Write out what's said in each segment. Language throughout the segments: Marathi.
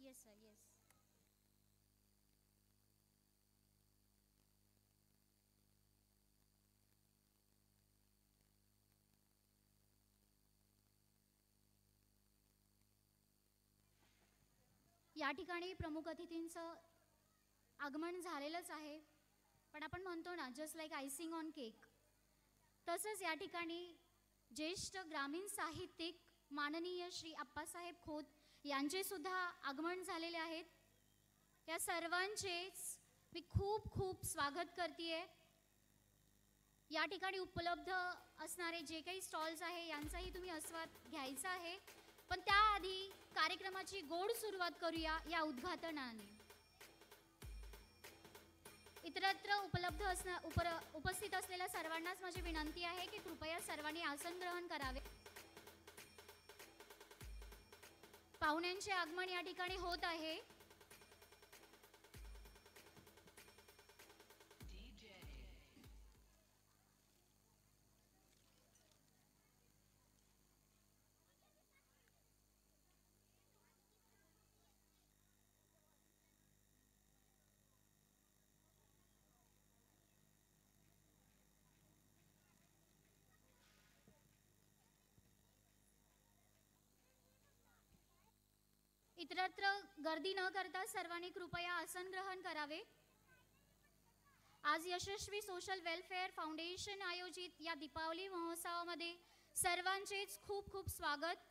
Yes sir, yes. या ठिकाणी प्रमुख अतिथींचं आगमन झालेलंच आहे, पण आपण म्हणतो ना, just like icing on cake, तसंच या ठिकाणी ज्येष्ठ ग्रामीण साहित्यिक माननीय श्री आप्पासाहेब खोत यांचे सुद्धा आगमन झालेले आहेत. त्या सर्वांचेच मी खूप खूप स्वागत करते. या ठिकाणी उपलब्ध असणारे जे काही स्टॉल्स आहे यांचाही तुम्ही आस्वाद घ्यायचा आहे, पण त्याआधी कार्यक्रमाची गोड सुरुवात करूया या उद्घाटनाने. इतरत्र उपस्थित असलेल्या सर्वांनाच माझी विनंती आहे की कृपया सर्वांनी आसन ग्रहण करावे. पाहुण्यांचे आगमन या ठिकाणी होत आहे. इतरत्र गर्दी न करता सर्वांनी कृपया आसन ग्रहण करावे. आज यशस्वी सोशल वेलफेअर फाउंडेशन आयोजित या दीपावली महोत्सवामध्ये सर्वांचेच खूप खूप स्वागत.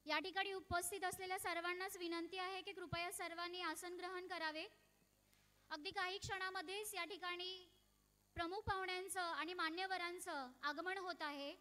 या ठिकाणी उपस्थित असलेल्या सर्वांनाच विनंती आहे की कृपया सर्वांनी आसन ग्रहण करावे. अगदी काही क्षणामध्येच या ठिकाणी प्रमुख पाहुण्यांचं आणि मान्यवरांचं आगमन होत आहे.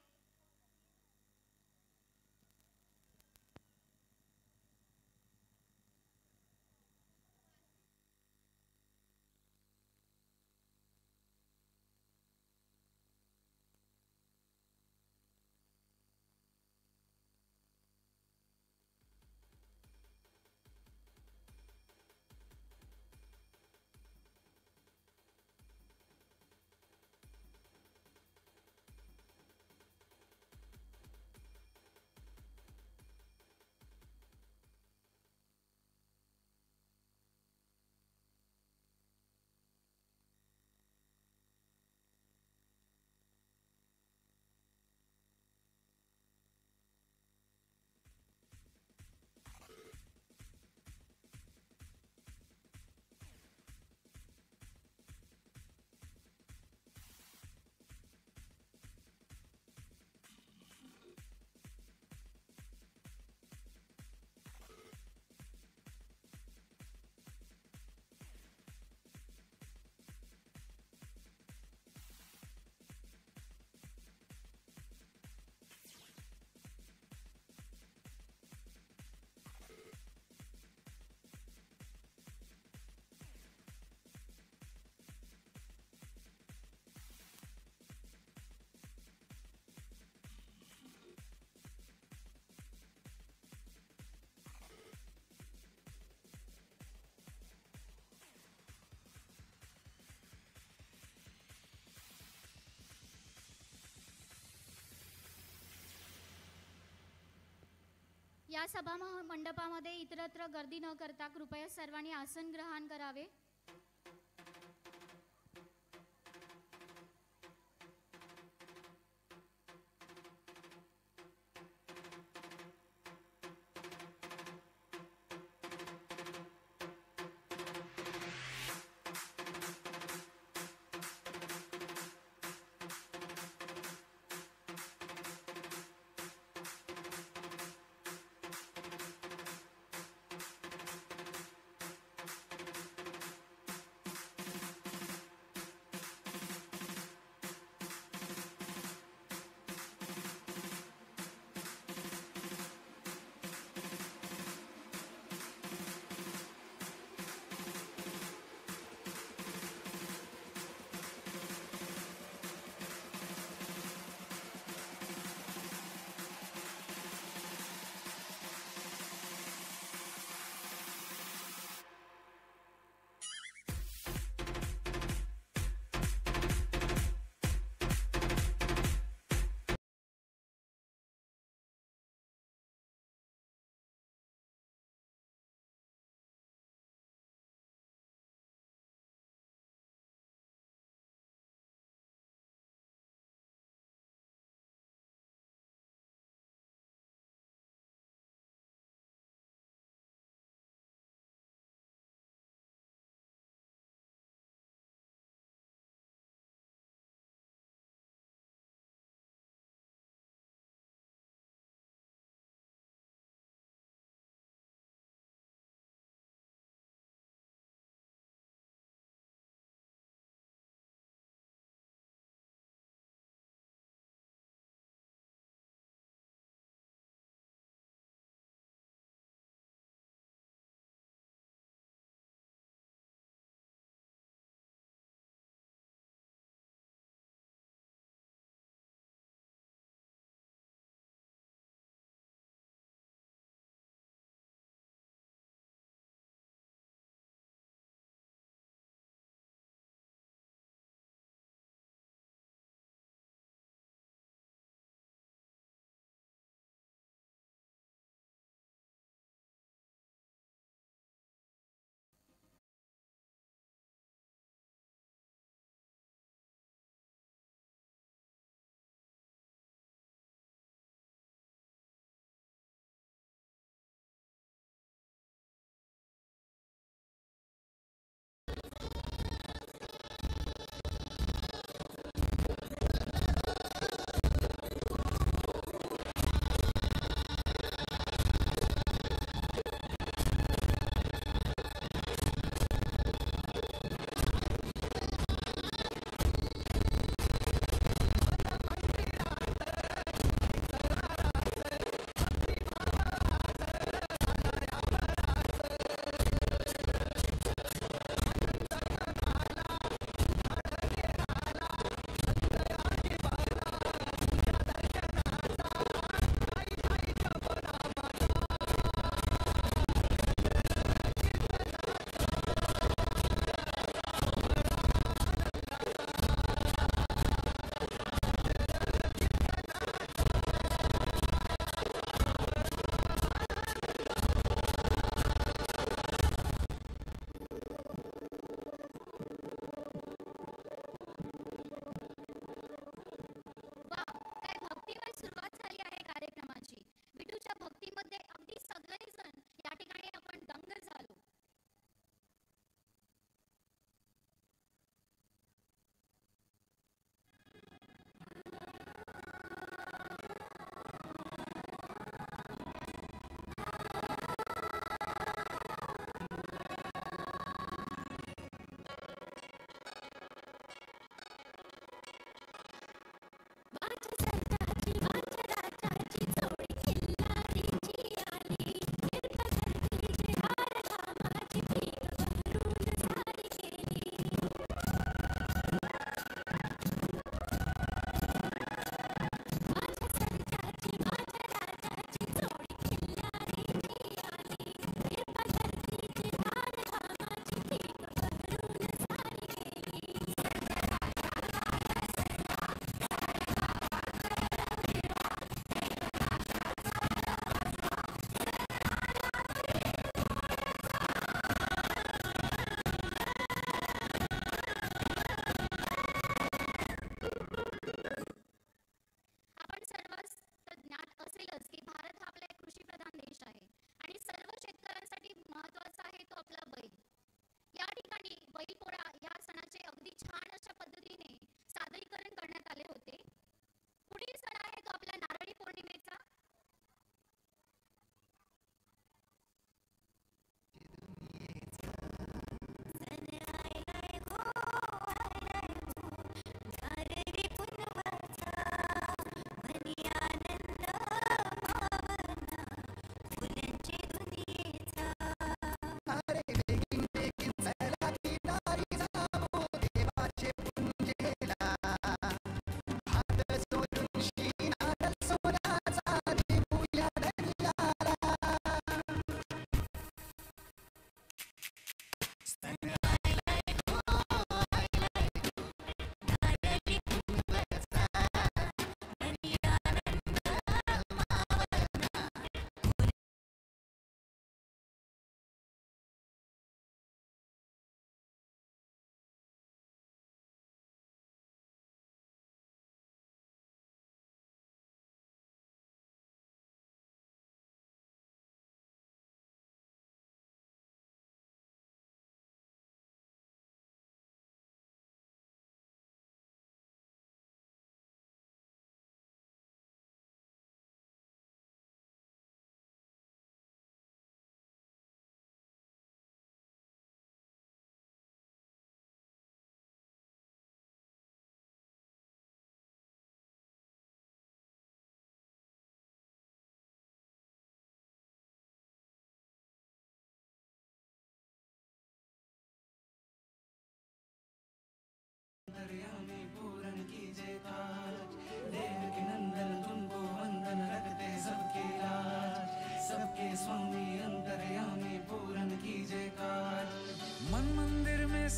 या सभा मंडपामध्ये इतरत्र गर्दी न करता कृपया सर्वांनी आसन ग्रहण करावे.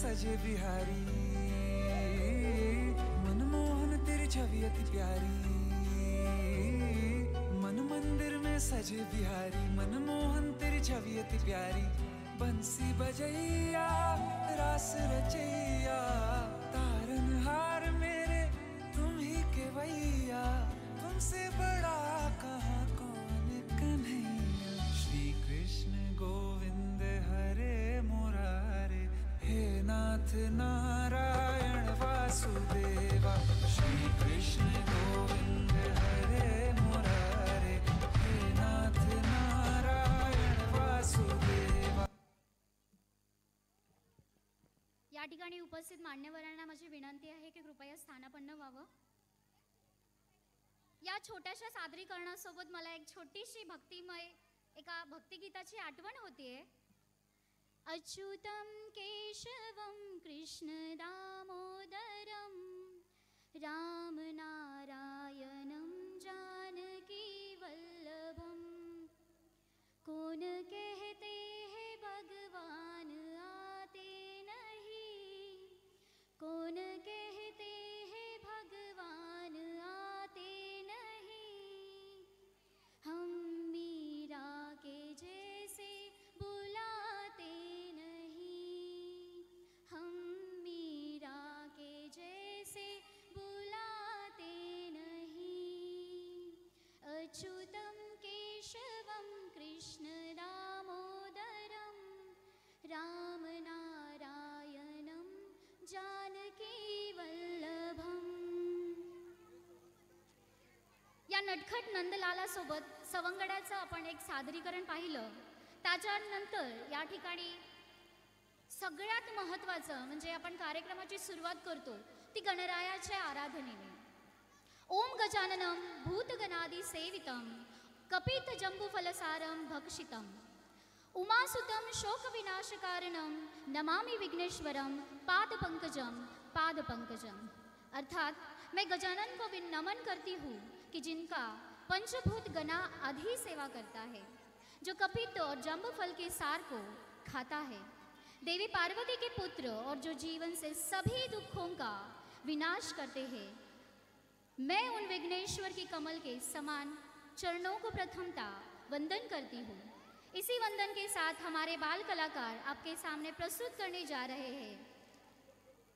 सजे बिहारी, मनमोहन तेरी छवि अति प्यारी। मन मंदिर में सजे बिहारी, मनमोहन तेरी छवि अति प्यारी। बंसी बजैया रास रचैया, तारनहार मेरे तुम ही केवैया। तुमसे बड़ा कहाँ कौन कन्हैया। श्री कृष्ण गोविंद हरे मुरारे, हे नाथ नारायण वासुदेवा। श्री कृष्ण गोविंद हरे मुरारे, हे नाथ नारायण वासुदेवा। या ठिकाणी उपस्थित मान्यवरांना माझी विनंती आहे की कृपया स्थानापन्न व्हावं। या छोट्याशा सादरीकरणासोबत मला एक छोटीशी भक्तिमय एका भक्तिगीताची आठवण होतीये। अच्युतं केशवं कृष्ण दामोदरं, राम नारायणं जानकी वल्लभं। कौन कहते हैं भगवान आते नहीं, कौन कहते हैं भगवान आते नहीं। हम मीरा के जैसे बुलाते नहीं, हम मीरा के जैसे बुलाते नहीं। अच्युतं केशवं कृष्ण दामोदरं, राम नारायणं जानकी वल्लभम। या नटखट नंदलालासोबत सवंगड्याचं आपण एक सादरीकरण पाहिलं। त्याच्यानंतर या ठिकाणी सगळ्यात महत्त्वाचं म्हणजे आपण कार्यक्रमाची सुरुवात करतो ती गणरायाच्या आराधनेने। ओम गजाननं भूतगणादि सेवितं, कपित जंबूफलसारं भक्षितं, उमासुतं शोकविनाशकारणं, नमामि विघ्नेश्वरं पादपंकजं पादपंकजं। अर्थात मैं गजानन को नमन करती हूँ कि जिनका पंचभूत गणा आधी सेवा करता है, जो कपित और जंबूफल के सार को खाता है, देवी पार्वती के पुत्र और जो जीवन से सभी दुखों का विनाश करते हैं। मैं उन विघ्नेश्वर की कमल के समान चरणों को प्रथमता वंदन करती हूँ। इसी वंदन के साथ हमारे बाल कलाकार आपके सामने प्रस्तुत करने जा रहे हैं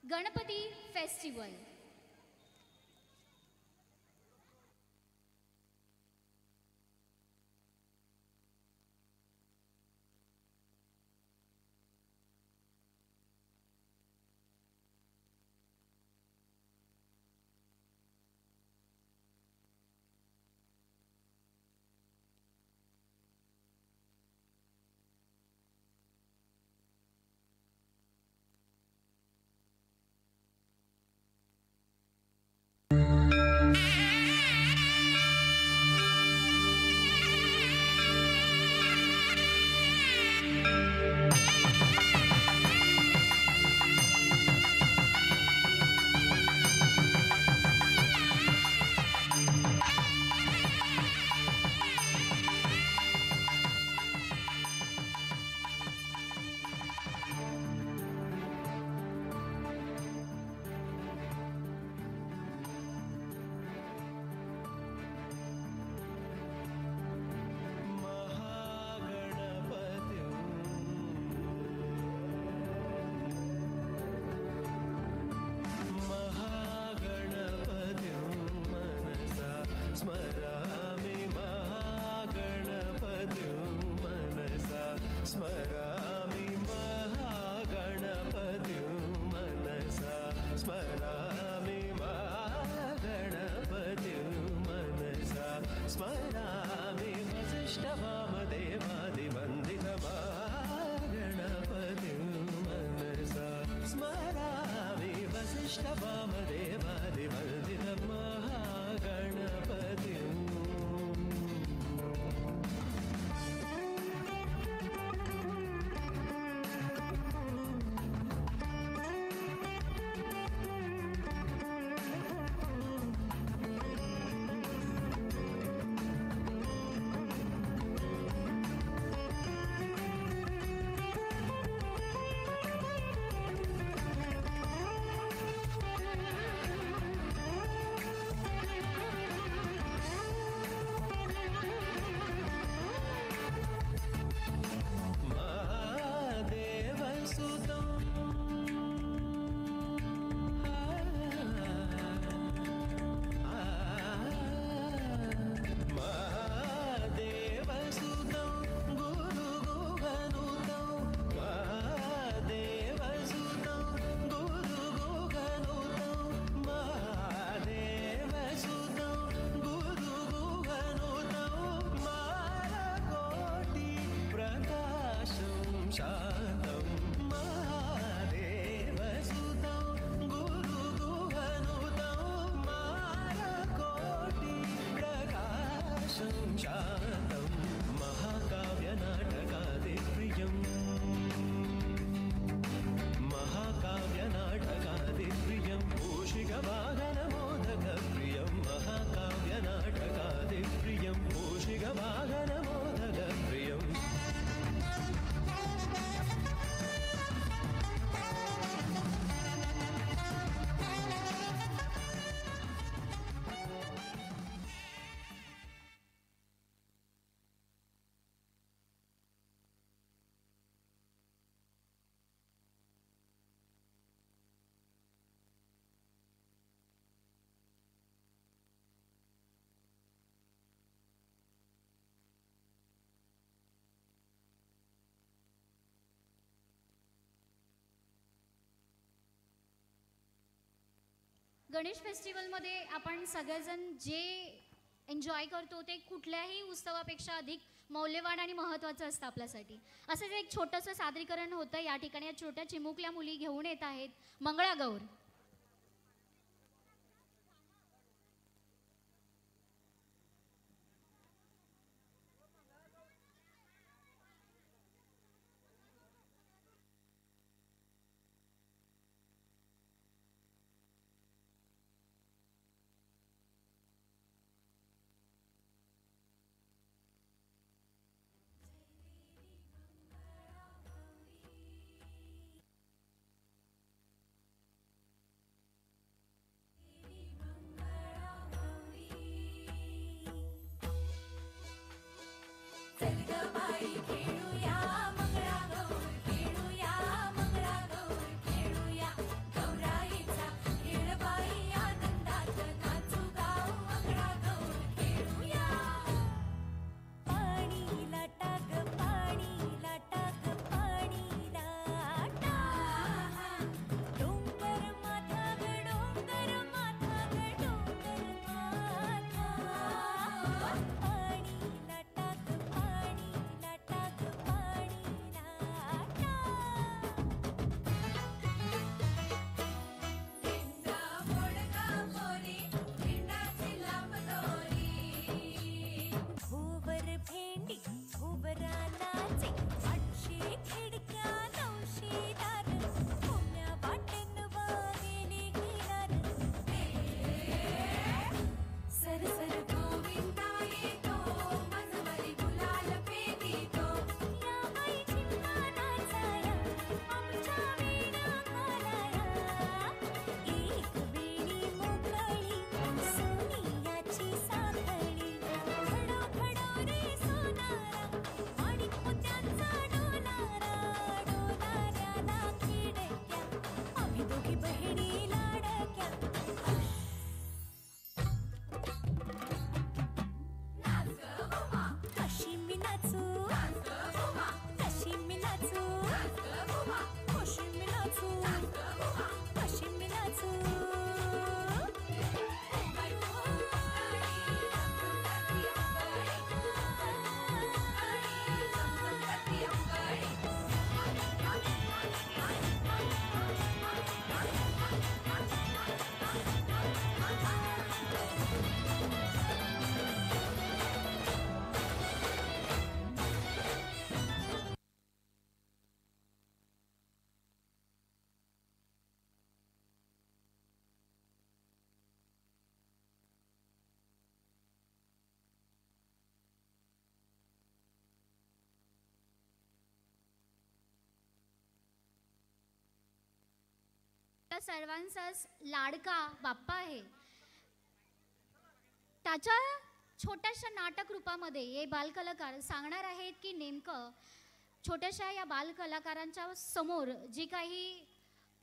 गणपति फेस्टिवल। गणेश फेस्टिवलमध्ये आपण सगळेजण जे एन्जॉय करतो ते कुठल्याही उत्सवापेक्षा अधिक मौल्यवान आणि महत्त्वाचं असतं आपल्यासाठी. असंच एक छोटंसं सादरीकरण होतं या ठिकाणी. या छोट्या चिमुकल्या मुली घेऊन येत आहेत मंगळागौर. सर्वांचाच लाडका बाप्पा आहे. त्याच्या छोट्याशा नाटक रूपामध्ये हे बालकलाकार सांगणार आहेत की नेमकं छोट्याशा या बालकलाकारांच्या समोर जी काही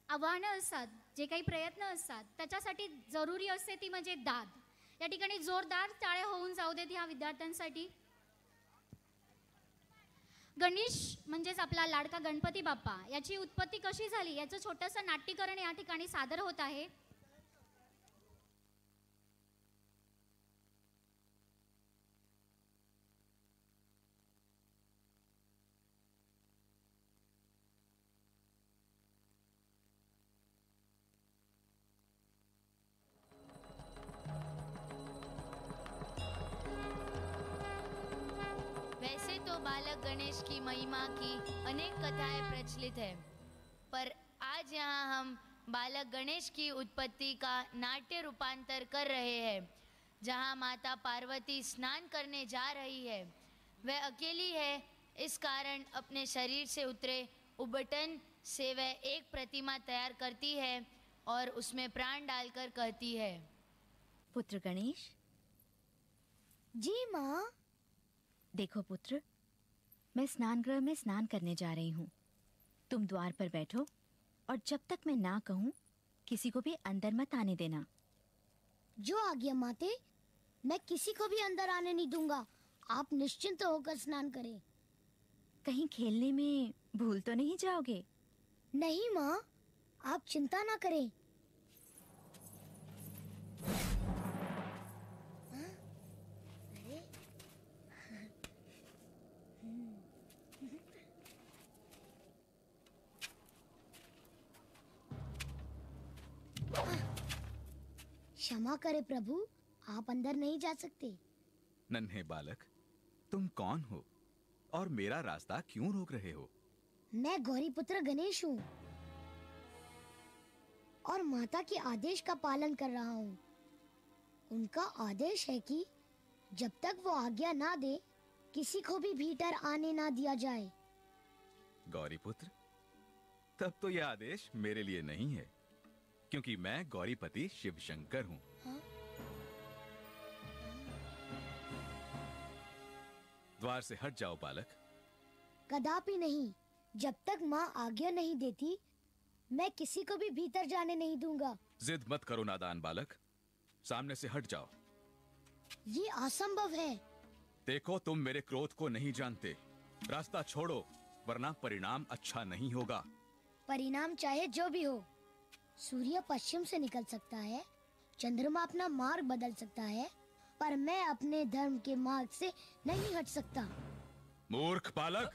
आव्हानं असतात, जे काही प्रयत्न असतात, त्याच्यासाठी जरुरी असते ती म्हणजे दाद. या ठिकाणी जोरदार टाळ्या होऊन जाऊ देत ह्या विद्यार्थ्यांसाठी. गणेश म्हणजेच आपला लाडका गणपती बाप्पा याची उत्पत्ती कशी झाली याचं छोटंसं नाट्यकरण या ठिकाणी सादर होत आहे. वैसे तो बालक गणेश की महिमा की अनेक कथाएं प्रचलित है, पर आज यहाँ हम बालक गणेश की उत्पत्ति का नाट्य रूपांतर कर रहे हैं. जहाँ माता पार्वती स्नान करने जा रही है, वह अकेली है, इस कारण अपने शरीर से उतरे उबटन से वह एक प्रतिमा तैयार करती है और उसमें प्राण डालकर कहती है, पुत्र गणेश. जी माँ. देखो पुत्र, मैं स्नान गृह में स्नान करने जा रही हूँ. तुम द्वार पर बैठो और जब तक मैं ना कहूँ किसी को भी अंदर मत आने देना. जो आज्ञा माते. मैं किसी को भी अंदर आने नहीं दूंगा. आप निश्चिंत होकर स्नान करें. कहीं खेलने में भूल तो नहीं जाओगे? नहीं माँ, आप चिंता ना करें. क्षमा करें प्रभु, आप अंदर नहीं जा सकते। नन्हे बालक, तुम कौन हो और मेरा रास्ता क्यों रोक रहे हो? मैं गौरी पुत्र गणेश हूँ और माता के आदेश का पालन कर रहा हूँ। उनका आदेश है कि जब तक वो आज्ञा ना दे, किसी को भी भीतर आने ना दिया जाए। गौरीपुत्र, तब तो यह आदेश मेरे लिए नहीं है, क्योंकि मैं गौरीपति शिव शंकर हूँ। हाँ? द्वार से हट जाओ बालक। कदापि नहीं। जब तक माँ आज्ञा नहीं देती, मैं किसी को भी भीतर जाने नहीं दूंगा। जिद मत करो नादान बालक, सामने से हट जाओ। ये असंभव है। देखो, तुम मेरे क्रोध को नहीं जानते। रास्ता छोड़ो, वरना परिणाम अच्छा नहीं होगा। परिणाम चाहे जो भी हो, सूर्य पश्चिम से निकल सकता है, चंद्रमा अपना मार्ग बदल सकता है, पर मैं अपने धर्म के मार्ग से नहीं हट सकता। मूर्ख बालक!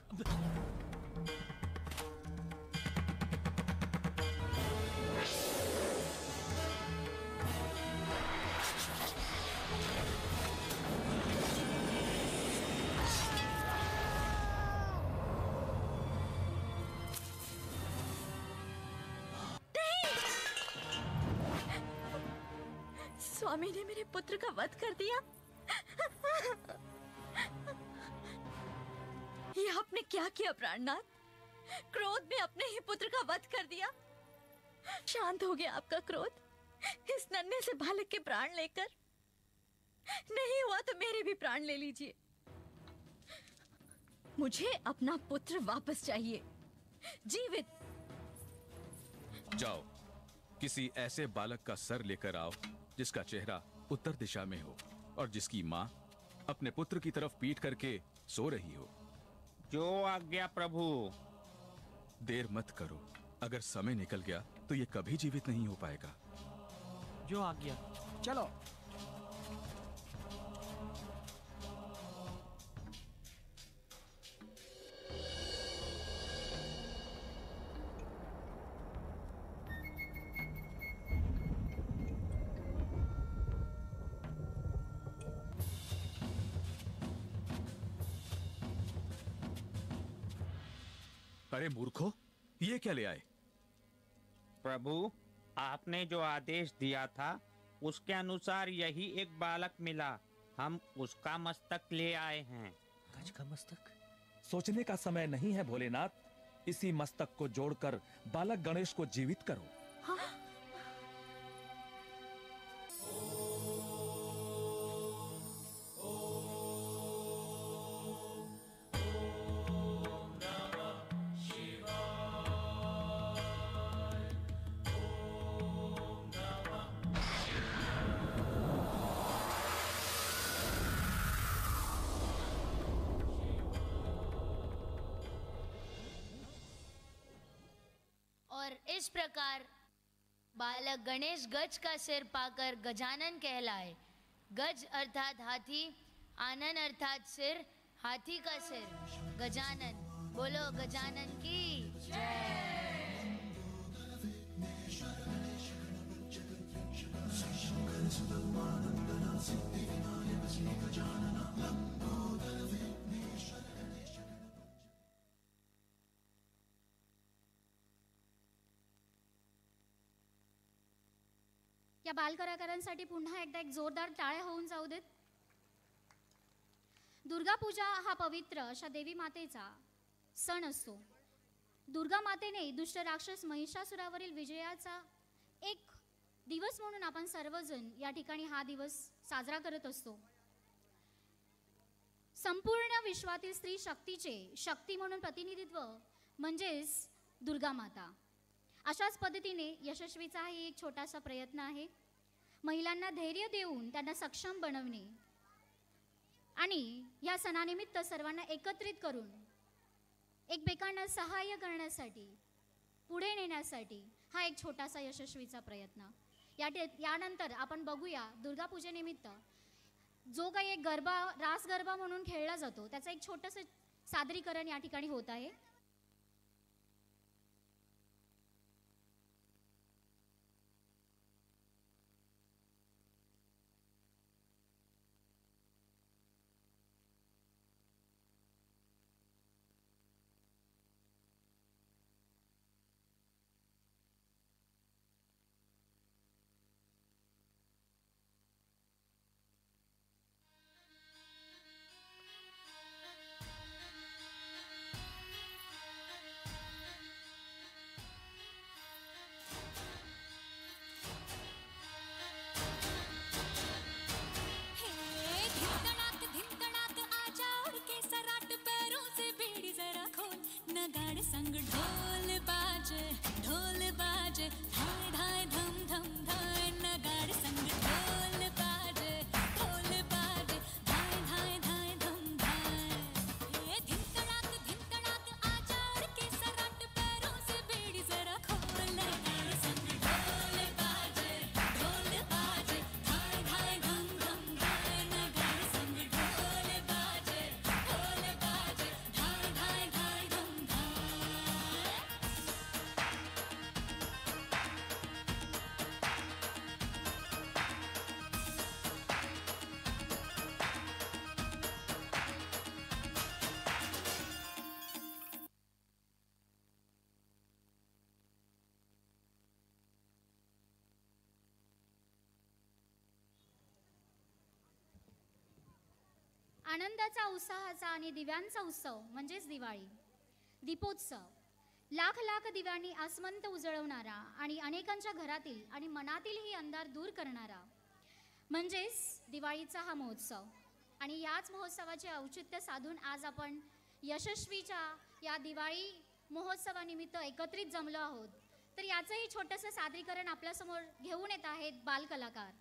स्वामी ने मेरे पुत्र का वध कर दिया। ये आपने क्या किया प्राणनाथ? क्रोध में अपने ही पुत्र का वध कर दिया। शांत हो गया आपका क्रोध? इस नन्हे से बालक के प्राण लेकर? नहीं हुआ तो मेरे भी प्राण ले लीजिए। मुझे अपना पुत्र वापस चाहिए, जीवित। जाओ, किसी ऐसे बालक का सर लेकर आओ जिसका चेहरा उत्तर दिशा में हो और जिसकी माँ अपने पुत्र की तरफ पीठ करके सो रही हो। जो आज्ञा प्रभु। देर मत करो, अगर समय निकल गया तो ये कभी जीवित नहीं हो पाएगा। जो आज्ञा। चलो। अरे मूर्खो, ये क्या ले आए? प्रभु, आपने जो आदेश दिया था उसके अनुसार यही एक बालक मिला। हम उसका मस्तक ले आए हैं। गज का मस्तक? सोचने का समय नहीं है भोलेनाथ। इसी मस्तक को जोड़कर बालक गणेश को जीवित करो। हाँ? और इस प्रकार बालक गणेश गज का सिर पाकर गजानन कहलाए। गज अर्थात हाथी, आनन अर्थात सिर, हाथी का सिर। गजानन, बोलो गजानन की या बालकलाकारांसाठी पुन्हा एकदा एक जोरदार टाळ्या होऊन जाऊ देत. दुर्गा पूजा हा पवित्र अशा देवी मातेचा सण असतो. दुर्गा मातेने दुष्ट राक्षस महिषासुरावरील विजयाचा एक दिवस म्हणून आपण सर्वजण या ठिकाणी हा दिवस साजरा करत असतो. संपूर्ण विश्वातील स्त्री शक्तीचे शक्ती म्हणून प्रतिनिधित्व म्हणजेच दुर्गा माता. अशाच पद्धतीने यशस्वीचा हा एक छोटासा प्रयत्न आहे. महिलांना धैर्य देऊन त्यांना सक्षम बनवणे आणि या सणानिमित्त सर्वांना एकत्रित करून एकमेकांना सहाय्य करण्यासाठी पुढे नेण्यासाठी हा एक छोटासा यशस्वीचा प्रयत्न. यानंतर आपण बघूया दुर्गा पूजेनिमित्त जो काही एक गरबा रास गरबा म्हणून खेळला जातो त्याचं एक छोटंसं सादरीकरण या ठिकाणी होत आहे. आनंदाचा, उत्साहाचा आणि दिव्यांचा उत्सव म्हणजेच दिवाळी. दीपोत्सव लाख लाख दिव्यांनी आसमंत उजळवणारा आणि अनेकांच्या घरातील आणि मनातीलही अंधार दूर करणारा म्हणजेच दिवाळीचा हा महोत्सव. आणि याच महोत्सवाचे औचित्य साधून आज आपण यशस्वीच्या या दिवाळी महोत्सवानिमित्त एकत्रित जमलो आहोत. तर याचंही छोटंसं सादरीकरण आपल्यासमोर घेऊन येत आहेत बालकलाकार.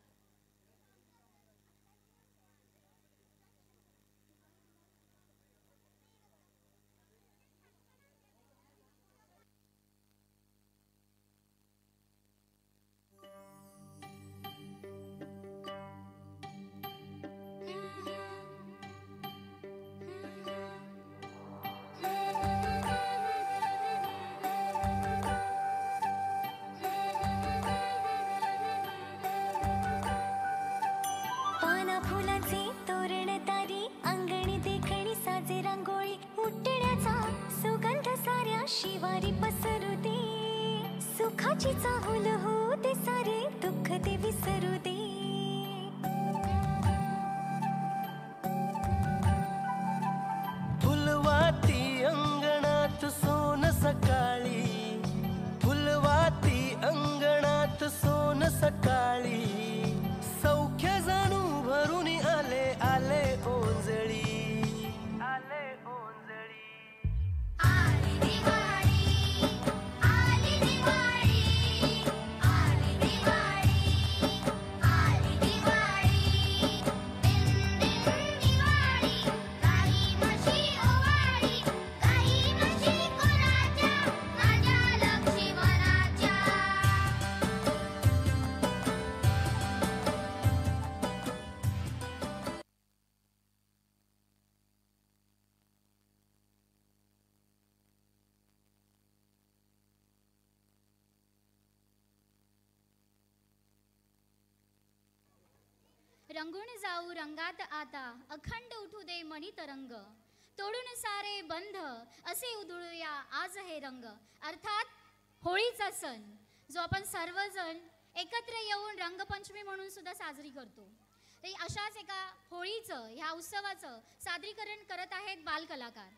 शिवारी पसरू दे, सुखाची चाहूल हो दे, सारे दुःख ते विसरू दे. फुलवाती अंगणात सोन सकाळी, फुलवाती अंगणात सोन सकाळी, सौख्य जाणू भरून आले आले ओंजळी, आले ओंजळी. रंगून जाऊ रंगात आता, अखंड उठू दे मणी तरंग, तोडून सारे बंध असे उधळूया आज हे रंग. अर्थात होळीचा सण जो आपण सर्वजण एकत्र येऊन रंगपंचमी म्हणून सुद्धा साजरी करतो. तर अशाच एका होळीचं, ह्या उत्सवाचं सादरीकरण करत आहेत बालकलाकार.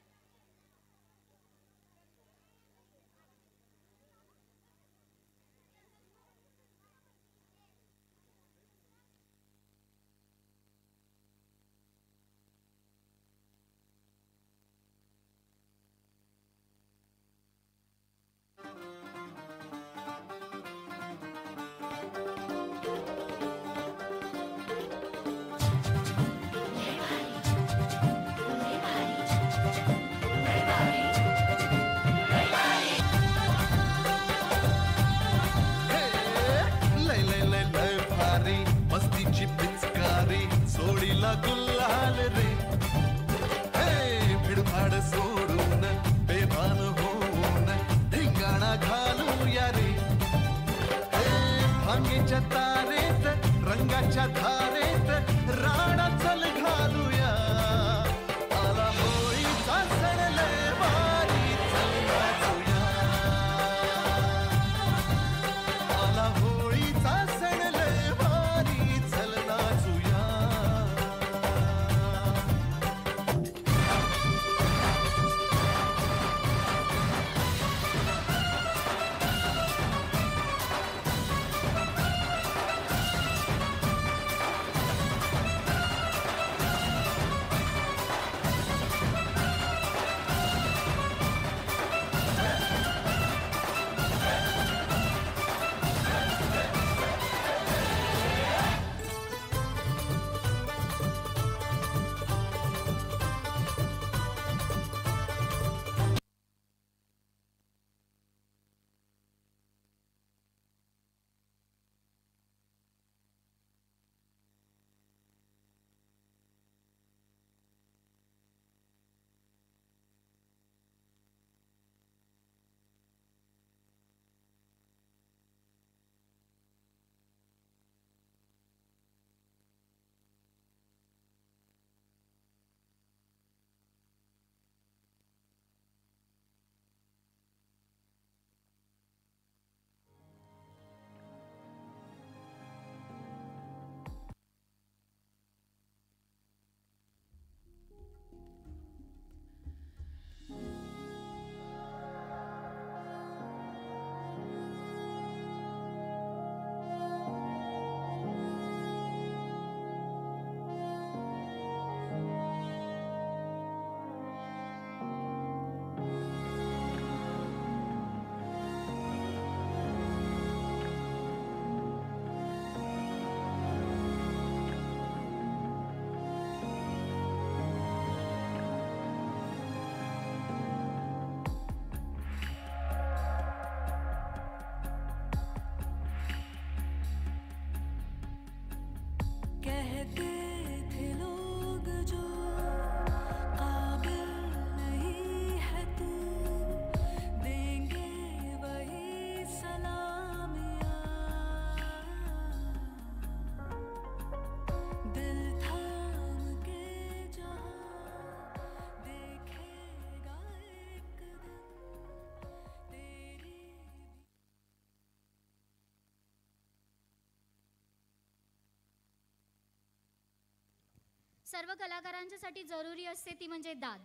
सर्व कलाकारांच्यासाठी जरुरी असते ती म्हणजे दाद.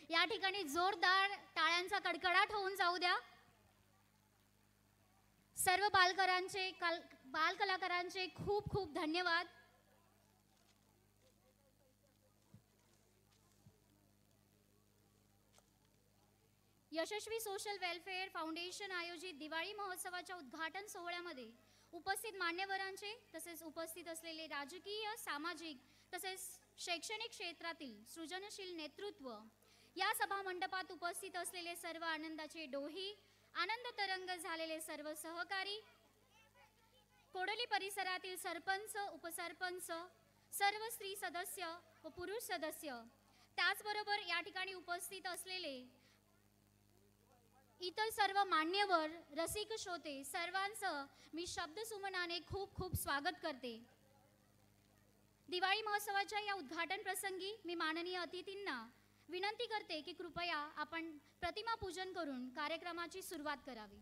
या ठिकाणी जोरदार टाळ्यांचा कडकडाट होऊन जाऊ द्या. सर्व बालकलाकारांचे खूप खूप धन्यवाद. यशस्वी सोशल वेलफेअर फाउंडेशन आयोजित दिवाळी महोत्सवाच्या उद्घाटन सोहळ्यामध्ये उपस्थित मान्यवरांचे तसेच उपस्थित असलेले राजकीय, सामाजिक तसेच शैक्षणिक क्षेत्रातील सृजनशील नेतृत्व, या सभा मंडपात उपस्थित असलेले सर्व आनंदाचे डोही, आनंद तरंग झालेले सर्व सहकारी, कोडोली परिसरातील सरपंच, उपसरपंच, सर्व स्त्री सदस्य व पुरुष सदस्य, त्याचबरोबर या ठिकाणी उपस्थित असलेले इतर सर्व मान्यवर, रसिक श्रोते, सर्वांचं मी शब्दसुमनाने खूप खूप स्वागत करते. दिवाळी महोत्सवाच्या या उद्घाटन प्रसंगी मी माननीय अतिथींना विनंती करते की कृपया आपण प्रतिमा पूजन करून कार्यक्रमाची सुरुवात करावी.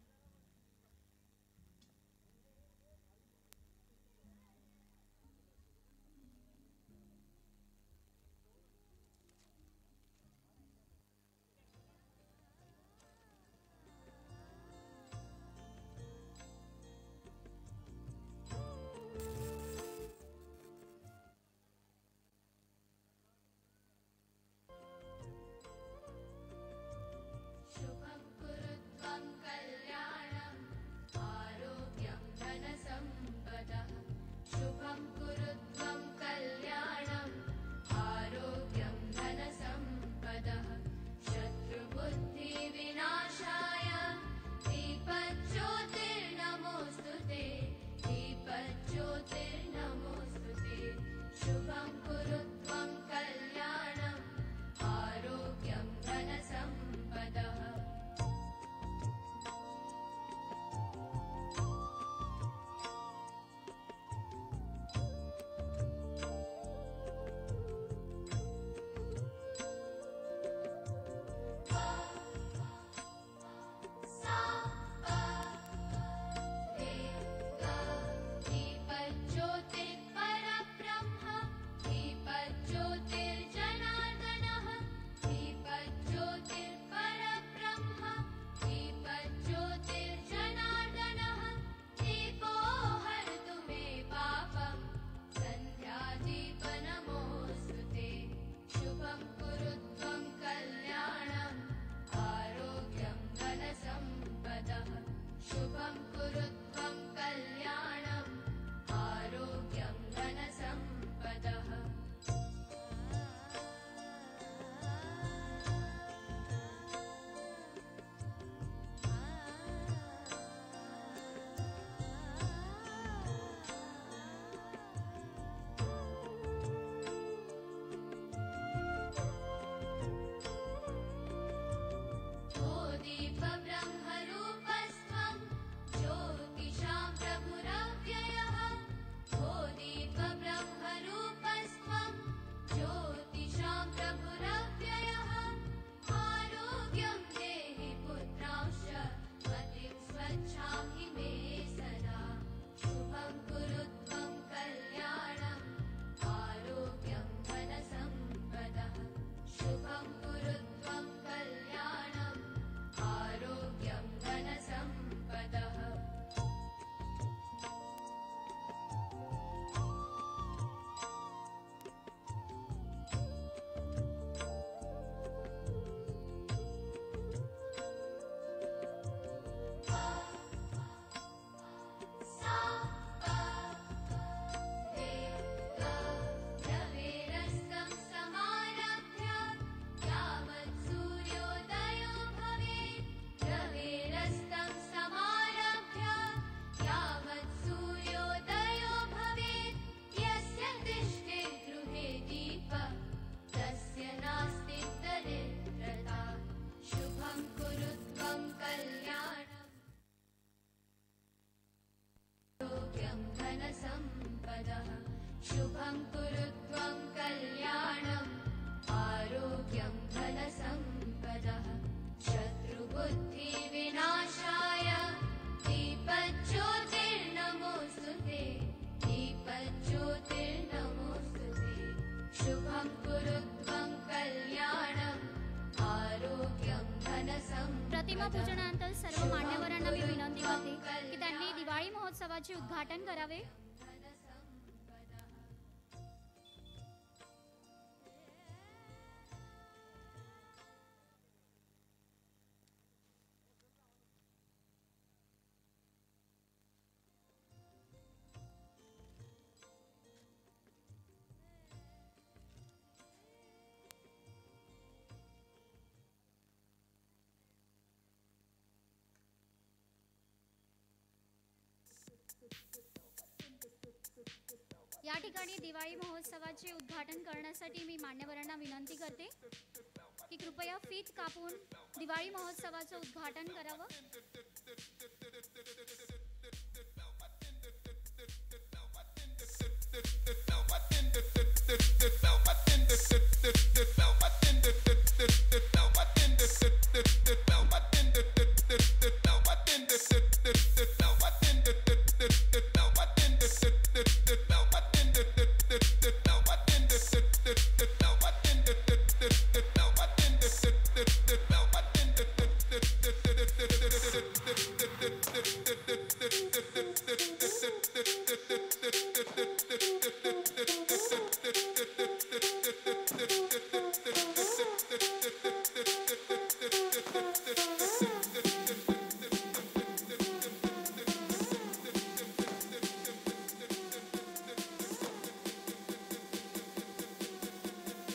शुभं कुरुत्वं कल्याणम् प्रतिमा पूजनानंतर सर्व मान्यवरांना मी विनंती करते की त्यांनी दिवाळी महोत्सवाचे उद्घाटन करावे. या ठिकाणी दिवाळी महोत्सवाचे उद्घाटन करण्यासाठी मी मान्यवरांना विनंती करते की कृपया फीत कापून दिवाळी महोत्सवाचं उद्घाटन करावं.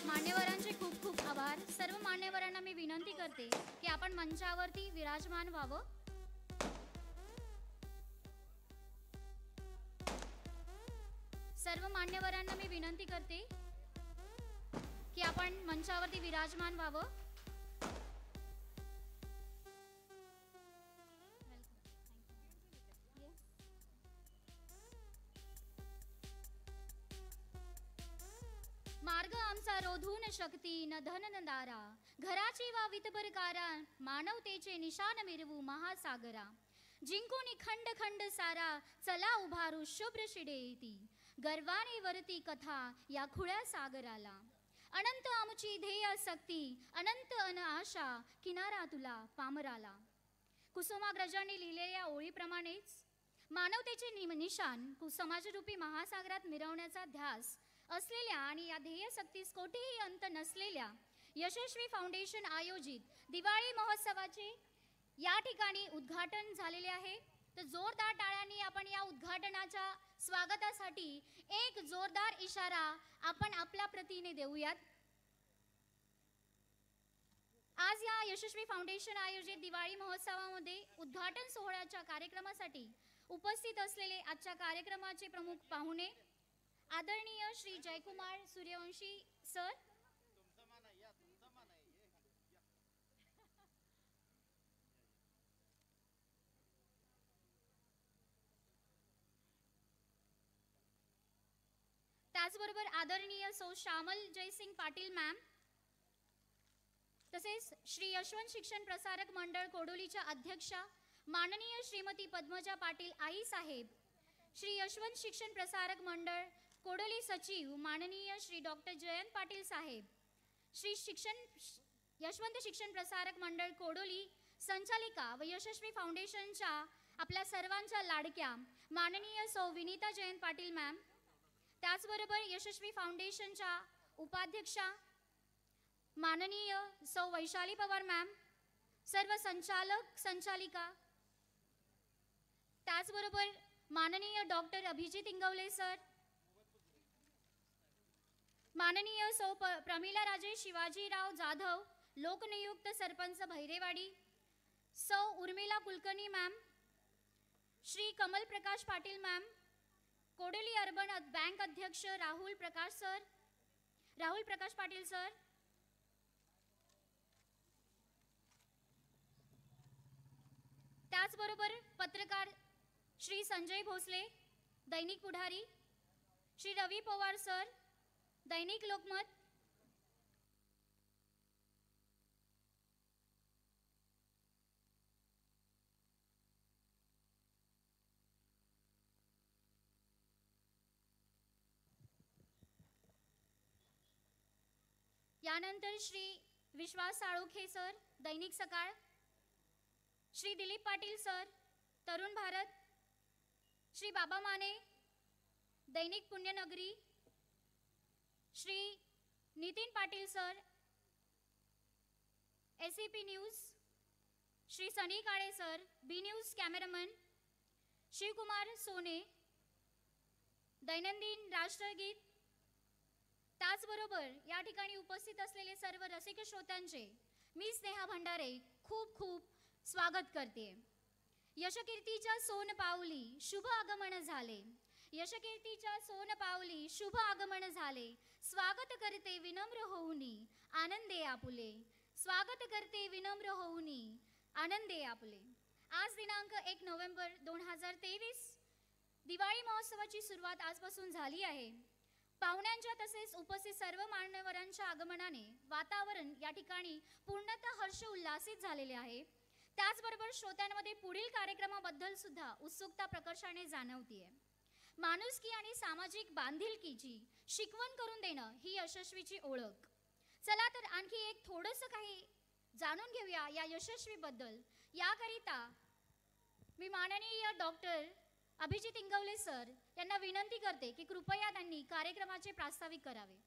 मान्यवरांचे खूप खूप आभार. सर्व मान्यवरांना मी विनंती करते की आपण मंचावरती विराजमान व्हावं. सर्व मान्यवरांना मी विनंती करते की आपण मंचावरती विराजमान व्हावं. मार्ग आमचा रोधून शक्ती न धन न दारा, घराची वा वितबरकारा, मानवतेचे निशान मिरवू महासागरा. जिंकून खंड खंड सारा, चला उभारू शुभ्र शिडेती, गर्वाने वरती कथा या खुळ्या सागराला. अनंत आमची ध्येय सक्ती, अनंत अन आशा, किनारा तुला पामराला. कुसुमाग्रजांनी लिहिलेल्या ओळीप्रमाणेच मानवतेचे निशान समाजरूपी महासागरात मिरवण्याचा ध्यास असलेल्या आणि या ध्येय सक्तीस कोठेही अंत नसलेल्या यशस्वी फाउंडेशन आयोजित दिवाळी महोत्सवाचे या ठिकाणी उद्घाटन झालेले आहे. तर जोरदार टाळ्यांनी आपण या उद्घाटनाच्या स्वागतासाठी एक जोरदार इशारा आपण आपल्या प्रतीने देऊयात. आज या यशस्वी फाउंडेशन आयोजित दिवाळी महोत्सवामध्ये उद्घाटन सोहळ्याच्या कार्यक्रमासाठी उपस्थित असलेले आजच्या कार्यक्रमाचे प्रमुख पाहुणे आदरणीय श्री जयकुमार सूर्यवंशी सर, त्याचबरोबर आदरणीय सौ श्यामल जयसिंग पाटील मॅम, तसेच श्री यशवंत शिक्षण प्रसारक मंडळ कोडोलीच्या अध्यक्षा माननीय श्रीमती पद्मजा पाटील आई साहेब, श्री यशवंत शिक्षण प्रसारक मंडळ कोडोली सचिव माननीय श्री डॉक्टर जयंत पाटील साहेब, श्री यशवंत शिक्षण प्रसारक मंडळ कोडोली संचालिका व यशस्वी फाउंडेशनच्या आपल्या सर्वांच्या लाडक्या माननीय सौ विनीता जयंत पाटील मॅम, त्याचबरोबर यशस्वी फाउंडेशनच्या उपाध्यक्षा माननीय सौ वैशाली पवार मॅम, सर्व संचालक संचालिका, त्याचबरोबर माननीय डॉक्टर अभिजित इंगवले सर, माननीय सौ प्रमिला राजेश शिवाजीराव जाधव लोकनियुक्त सरपंच भैरेवाडी, सौ Urmila Kulkarni ma'am, Shri Kamal Prakash Patil ma'am, Kodoli urban bank अध्यक्ष राहुल प्रकाश पाटील सर, त्याचबरोबर पत्रकार श्री संजय भोसले दैनिक पुढारी, श्री रवी पवार सर दैनिक लोकमत, यानंतर श्री विश्वास साळोखे सर दैनिक सकाळ, श्री दिलीप पाटील सर, तरुण भारत, श्री बाबा माने, दैनिक Punyanagari, Shri Nitin Patil sir, SAP news, Shri Sunny Kale sir, B news cameraman, Shivkumar Sone, दैनंदिन राष्ट्रगीत, त्याचबरोबर या ठिकाणी उपस्थित असलेले सर्व रसिक श्रोत्यांचे मी स्नेहा भंडारे खूप खूप स्वागत करते. यशकीर्तीच्या सोन पावली शुभ आगमन झाले, यशकीर्तीच्या सोन पावली शुभ आगमन झाले, स्वागत करते विनम्र होऊनी आनंदे आपुले, स्वागत करते विनम्र होऊनी आनंदे आपुले. आज दिनांक 1 नोव्हेंबर 2023 दिवाळी महोत्सवाची सुरुवात आजपासून झाली आहे. पाहुण्यांच्या तसेच उपस्थित सर्व मान्यवरांच्या आगमनाने वातावरण या ठिकाणी पूर्णतः हर्ष उल्हासित झालेले आहे. त्याचबरोबर श्रोत्यांमध्ये पुढील कार्यक्रमाबद्दल सुद्धा उत्सुकता प्रकर्षाने जाणवतीये. माणुसकी आणि सामाजिक बांधिलकीची शिकवण करून देणं ही यशस्वीची ओळख. चला तर आणखी एक थोडंसं काही जाणून घेऊया या यशस्वीबद्दल. याकरिता मी माननीय डॉक्टर अभिजित इंगवले सर यांना विनंती करते की कृपया त्यांनी कार्यक्रमाचे प्रास्ताविक करावे.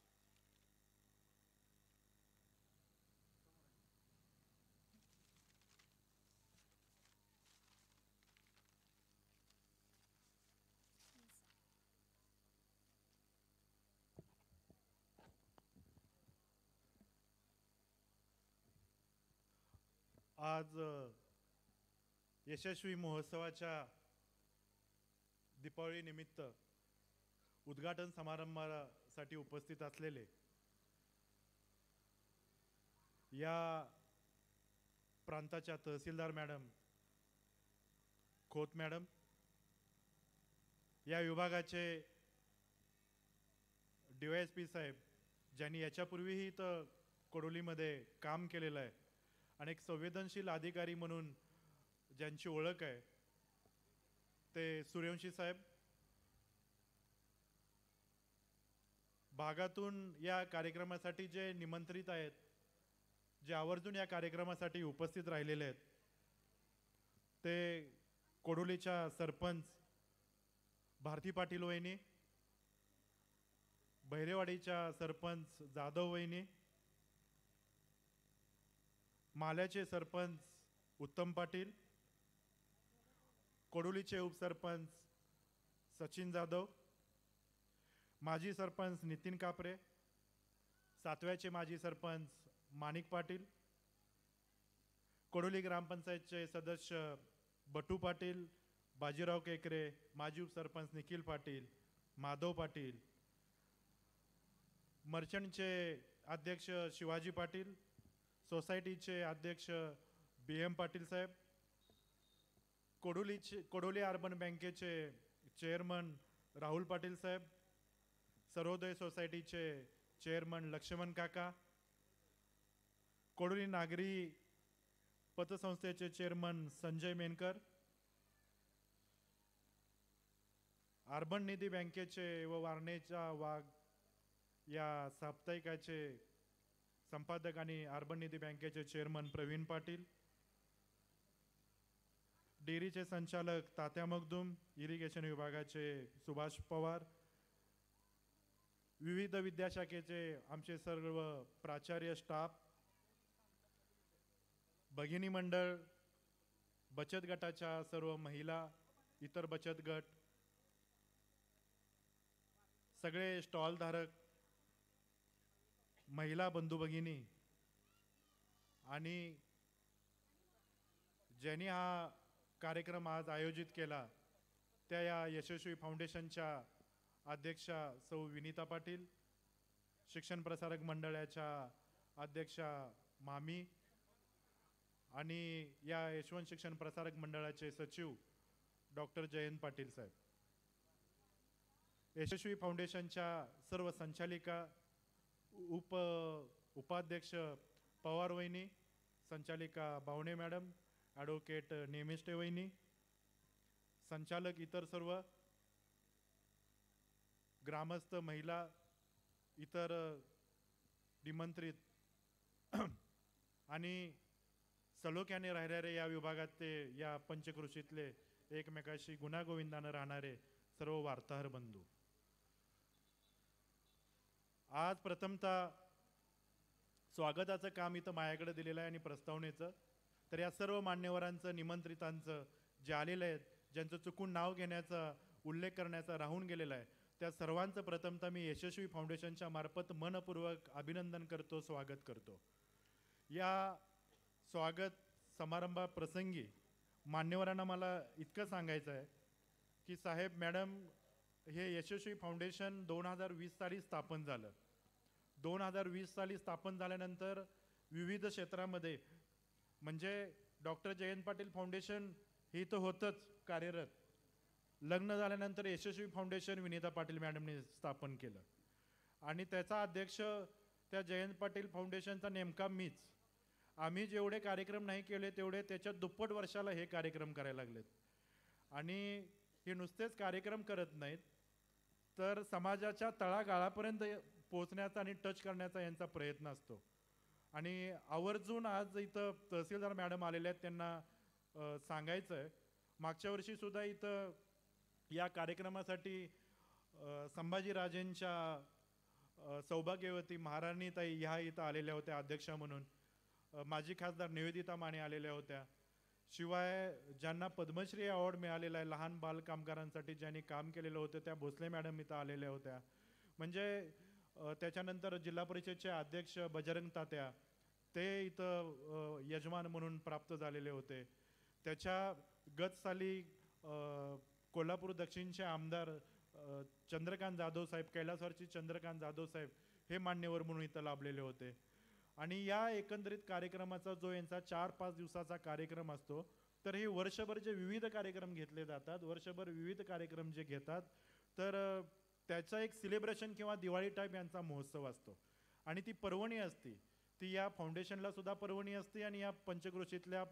आज यशस्वी महोत्सवाच्या दीपावली निमित्त उद्घाटन समारंभासाठी उपस्थित असलेले या प्रांताच्या तहसीलदार मॅडम, खोत मॅडम, या विभागाचे DYSP साहेब ज्यांनी याच्यापूर्वीही तर कोडोलीमध्ये काम केलेलं आहे आणि एक संवेदनशील अधिकारी म्हणून ज्यांची ओळख आहे ते सूर्यवंशी साहेब, भागातून या कार्यक्रमासाठी जे निमंत्रित आहेत, जे आवर्जून या कार्यक्रमासाठी उपस्थित राहिलेले आहेत, ते कोडोलीच्या सरपंच भारती पाटील वहिनी, बहिरेवाडीच्या सरपंच जाधव वहिनी, माल्याचे सरपंच उत्तम पाटील, कोडोलीचे उपसरपंच सचिन जाधव, माजी सरपंच नितीन कापरे, सातव्याचे माजी सरपंच माणिक पाटील, कोडोली ग्रामपंचायतचे सदस्य बटू पाटील, बाजीराव केकरे, माजी उपसरपंच निखिल पाटील, माधव पाटील, मर्चंटचे अध्यक्ष शिवाजी पाटील, सोसायटीचे अध्यक्ष BM पाटील साहेब, कोडोली अर्बन बँकेचे चेअरमन राहुल पाटील साहेब, सर्वोदय सोसायटीचे चेअरमन लक्ष्मण काका, कोडोली नागरी पतसंस्थेचे चेअरमन संजय मेनकर, अर्बन निधी बँकेचे व वारणेच्या वाघ या साप्ताहिकाचे संपादक आणि अर्बन निधी बँकेचे चेअरमन प्रवीण पाटील, डेअरीचे संचालक तात्या मगदूम, इरिगेशन विभागाचे सुभाष पवार, विविध विद्याशाखेचे आमचे सर्व प्राचार्य, स्टाफ, भगिनी मंडळ, बचत गटाच्या सर्व महिला, इतर बचत गट, सगळे स्टॉल धारक, महिला बंधू भगिनी आणि ज्यांनी हा कार्यक्रम आज आयोजित केला त्या या यशस्वी फाउंडेशनच्या अध्यक्षा सौ विनीता पाटील, शिक्षण प्रसारक मंडळाच्या अध्यक्षा मामी आणि या यशवंत शिक्षण प्रसारक मंडळाचे सचिव डॉक्टर जयंत पाटील साहेब, यशस्वी फाउंडेशनच्या सर्व संचालिका, उपाध्यक्ष पवार वहिनी, संचालिका बावणे मॅडम, ॲडव्होकेट नेमिष्टे वहिनी, संचालक, इतर सर्व ग्रामस्थ, महिला, इतर निमंत्रित आणि सलोख्याने राहिणारे या विभागात ते या पंचकृषीतले एकमेकाशी गुणागोविंदानं राहणारे सर्व वार्ताहर बंधू, आज प्रथमतः स्वागताचं काम इथं माझ्याकडे दिलेलं आहे आणि प्रस्तावनेचं. तर या सर्व मान्यवरांचं, निमंत्रितांचं जे आलेलं आहेत, ज्यांचं चुकून नाव घेण्याचा उल्लेख करण्याचा राहून गेलेला आहे, त्या सर्वांचं प्रथमतः मी यशस्वी फाउंडेशनच्या मार्फत मनपूर्वक अभिनंदन करतो, स्वागत करतो. या स्वागत समारंभाप्रसंगी मान्यवरांना मला इतकं सांगायचं आहे की साहेब, मॅडम, हे यशस्वी फाउंडेशन 2020 साली स्थापन झालं. 2020 साली स्थापन झाल्यानंतर विविध क्षेत्रामध्ये, म्हणजे डॉक्टर जयंत पाटील फाउंडेशन हे तर होतंच कार्यरत. लग्न झाल्यानंतर यशस्वी फाउंडेशन विनीता पाटील मॅडमने स्थापन केलं आणि त्याचा अध्यक्ष त्या जयंत पाटील फाउंडेशनचा नेमका मीच. आम्ही जेवढे कार्यक्रम नाही केले तेवढे त्याच्या दुप्पट वर्षाला हे कार्यक्रम करायला लागलेत. आणि हे नुसतेच कार्यक्रम करत नाहीत, तर समाजाच्या तळागाळापर्यंत पोहोचण्याचा आणि टच करण्याचा यांचा प्रयत्न असतो. आणि आवर्जून आज इथं तहसीलदार मॅडम आलेल्या आहेत, त्यांना सांगायचं आहे, मागच्या वर्षीसुद्धा इथं या कार्यक्रमासाठी संभाजीराजेंच्या सौभाग्यवती महाराणीताई ह्या इथं आलेल्या होत्या अध्यक्षा म्हणून. माजी खासदार निवेदिता माने आलेल्या होत्या. शिवाय ज्यांना पद्मश्री अवॉर्ड मिळालेला आहे लहान बाल कामगारांसाठी ज्यांनी काम केलेलं होतं, त्या भोसले मॅडम इथं आलेल्या होत्या. म्हणजे त्याच्यानंतर जिल्हा परिषदचे अध्यक्ष बजरंग तात्या ते इथं यजमान म्हणून प्राप्त झालेले होते. त्याच्या गत साली कोल्हापूर दक्षिणचे आमदार चंद्रकांत जाधव साहेब, कैलासवारची चंद्रकांत जाधव साहेब हे मान्यवर म्हणून इथं लाभलेले होते. आणि या एकंदरीत कार्यक्रमाचा जो यांचा 4-5 दिवसाचा कार्यक्रम असतो, तर हे वर्षभर जे विविध कार्यक्रम घेतले जातात, वर्षभर विविध कार्यक्रम जे घेतात, तर त्याचा एक सेलिब्रेशन किंवा दिवाळी टाईप यांचा महोत्सव असतो. आणि ती पर्वणी असते, ती या फाउंडेशनला सुद्धा पर्वणी असते आणि या पंचक्रोशीतल्या